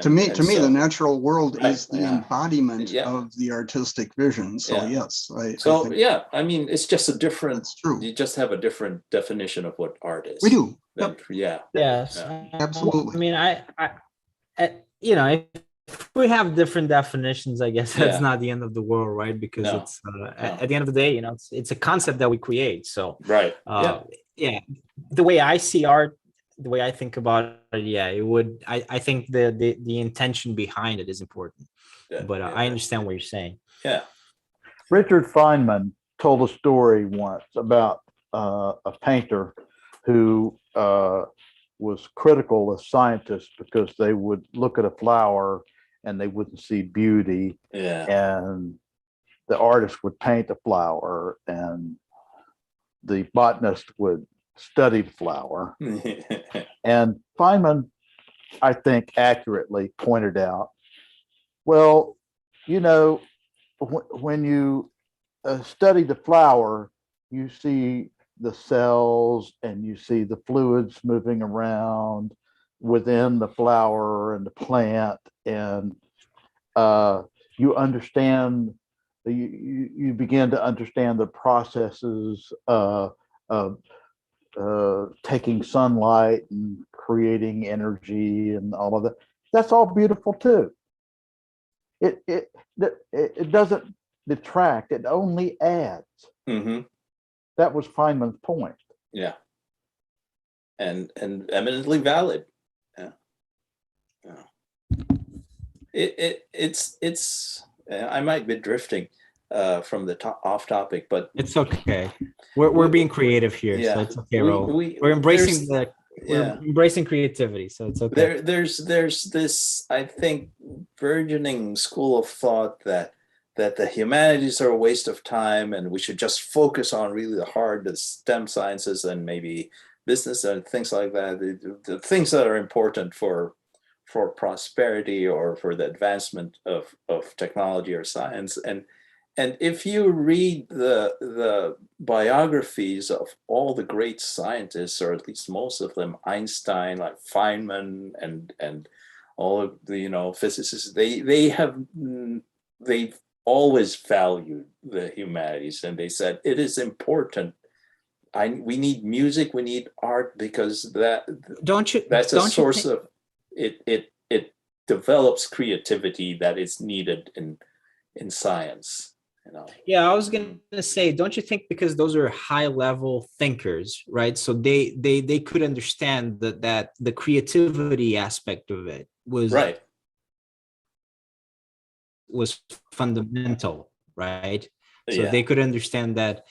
To me, the natural world is the yeah. embodiment of the artistic vision. So yes, I think I mean, it's just a different. That's true. You just have a different definition of what art is. We do. Yep. Yeah. Yes. Absolutely. I mean, if we have different definitions, I guess that's not the end of the world, right? Because it's at the end of the day, it's a concept that we create. So right. The way I see art, the way I think about it, it would. I think the intention behind it is important. But I understand what you're saying. Yeah. Richard Feynman told a story once about a painter who was critical of scientists because they would look at a flower and they wouldn't see beauty. Yeah. And the artist would paint a flower and the botanist would study the flower. And Feynman, I think, accurately pointed out, well, when you study the flower, you see the cells and you see the fluids moving around within the flower and the plant, and you understand, you begin to understand the processes of taking sunlight and creating energy and all of that. That's all beautiful too. It doesn't detract, it only adds. Mm-hmm. That was Feynman's point. Yeah. And eminently valid. Yeah. It's I might be drifting from the off topic, but it's okay. We're being creative here, so it's okay, Raul. We're embracing we're embracing creativity, so it's okay. There's this, I think, burgeoning school of thought that the humanities are a waste of time and we should just focus on really the STEM sciences and maybe business and things like that, the things that are important for prosperity or for the advancement of technology or science. And if you read the biographies of all the great scientists, or at least most of them, Einstein, like Feynman, and all of the physicists, they've always valued the humanities, and they said it is important. We need music, we need art, because that's a source of it develops creativity that is needed in science. Yeah, I was gonna say, don't you think because those are high level thinkers, right? So they could understand that the creativity aspect of it was right. Was fundamental, right? So Yeah. they could understand that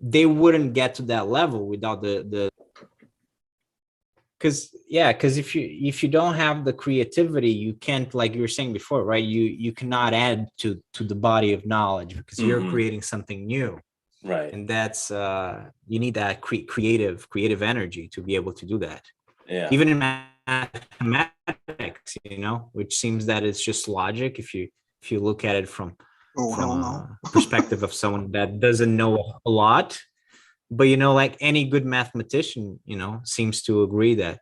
they wouldn't get to that level without the because if you don't have the creativity, you can't, like you were saying before, right? You cannot add to the body of knowledge because you're creating something new, right? And that's you need that creative energy to be able to do that. Yeah. Even in mathematics, which seems that it's just logic if you look at it from a perspective of someone that doesn't know a lot. But like any good mathematician, seems to agree that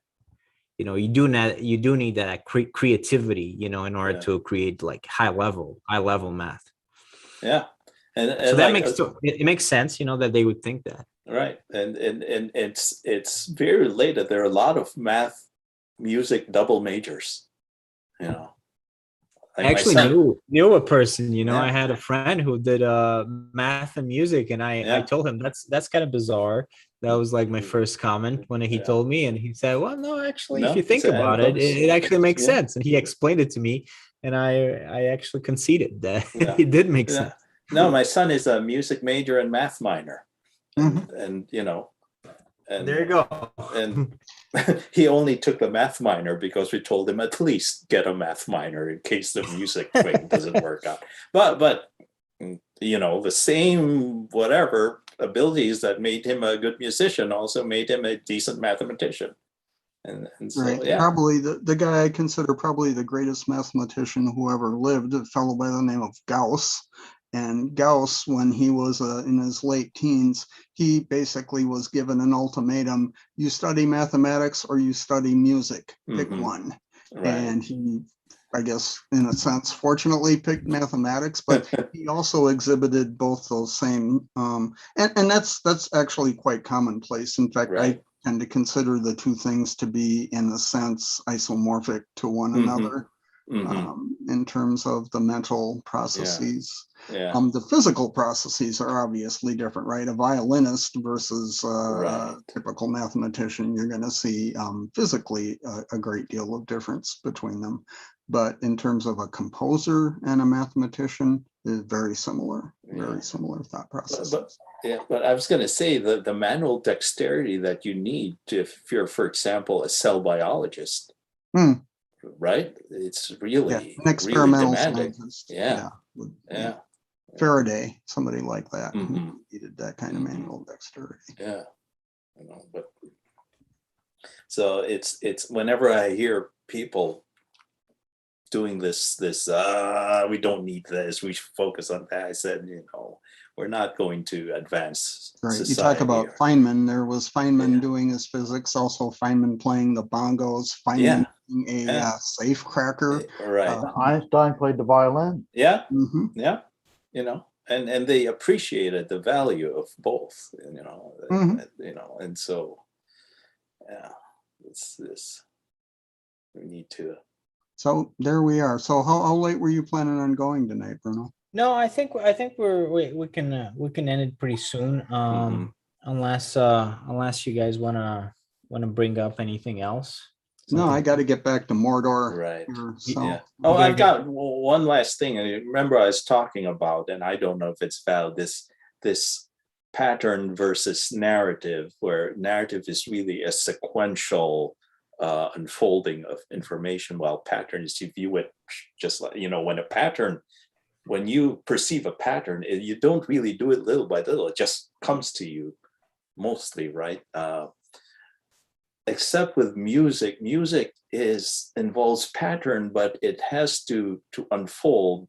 you do need that creativity, in order to create like high level math. Yeah, and so that it makes sense, that they would think that. Right, and it's very related. There are a lot of math, music double majors. I actually knew a person, I had a friend who did math and music, and I told him that's kind of bizarre. That was like my first comment when he told me, and he said, well, no, actually, if you think about it, it actually makes sense. And he explained it to me, and I actually conceded that it did make sense. No, my son is a music major and math minor. And there you go. And he only took the math minor because we told him at least get a math minor in case the music thing doesn't work out. But the same whatever abilities that made him a good musician also made him a decent mathematician. And so, right. Probably the guy I consider probably the greatest mathematician who ever lived, a fellow by the name of Gauss. And Gauss, when he was in his late teens, he basically was given an ultimatum: you study mathematics or you study music, pick one. Right. And he, I guess, in a sense, fortunately picked mathematics, but he also exhibited both those same, and that's actually quite commonplace. In fact, I tend to consider the two things to be, in a sense, isomorphic to one another. In terms of the mental processes. The physical processes are obviously different, right? A violinist versus a typical mathematician, you're going to see physically a great deal of difference between them. But in terms of a composer and a mathematician, is very similar thought process. But I was going to say the manual dexterity that you need if you're, for example, a cell biologist. Right, it's really an experimental demanding. Scientist. Yeah. Faraday, somebody like that, who needed that kind of manual dexterity. Yeah, but so it's whenever I hear people doing this, we don't need this, we should focus on that. I said, we're not going to advance. Right. Society. You talk about Feynman. There was Feynman doing his physics, also Feynman playing the bongos, Feynman being a safe cracker. Right. Einstein played the violin. Yeah. Yeah. And they appreciated the value of both. And so, it's this. We need to. So there we are. So how late were you planning on going tonight, Bruno? No, I think we can end it pretty soon. Unless you guys wanna bring up anything else. No, I got to get back to Mordor. Right. So. Yeah. Oh, I've got one last thing. I remember I was talking about, and I don't know if it's valid. This pattern versus narrative, where narrative is really a sequential unfolding of information, while pattern is you view it just like, when you perceive a pattern, you don't really do it little by little, it just comes to you mostly, right? Except with music involves pattern, but it has to unfold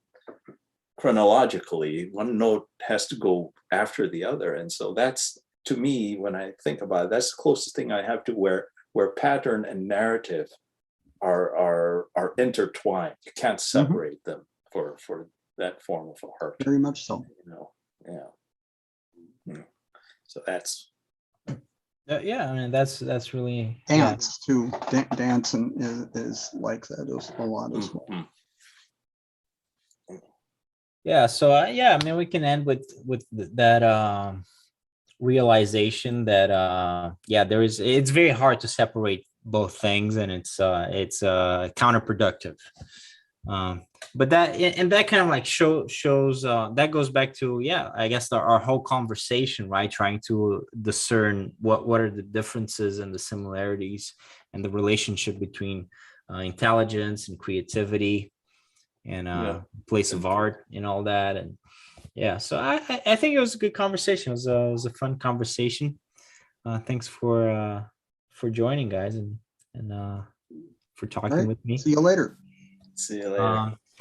chronologically. One note has to go after the other. And so that's, to me, when I think about it, that's the closest thing I have to where pattern and narrative are intertwined. You can't separate them for that form of art. Very much so. So that's Yeah, I mean, that's really Dance too. Dancing is like that as a lot as well. Mhm. Yeah, so I mean, we can end with that realization that it's very hard to separate both things, and it's counterproductive. But that kind of like shows that goes back to, I guess our whole conversation, right? Trying to discern what are the differences and the similarities and the relationship between intelligence and creativity and place of art and all that. And so I think it was a good conversation. It was a fun conversation. Thanks for joining, guys, and for talking All right. with me. See you later. see you later.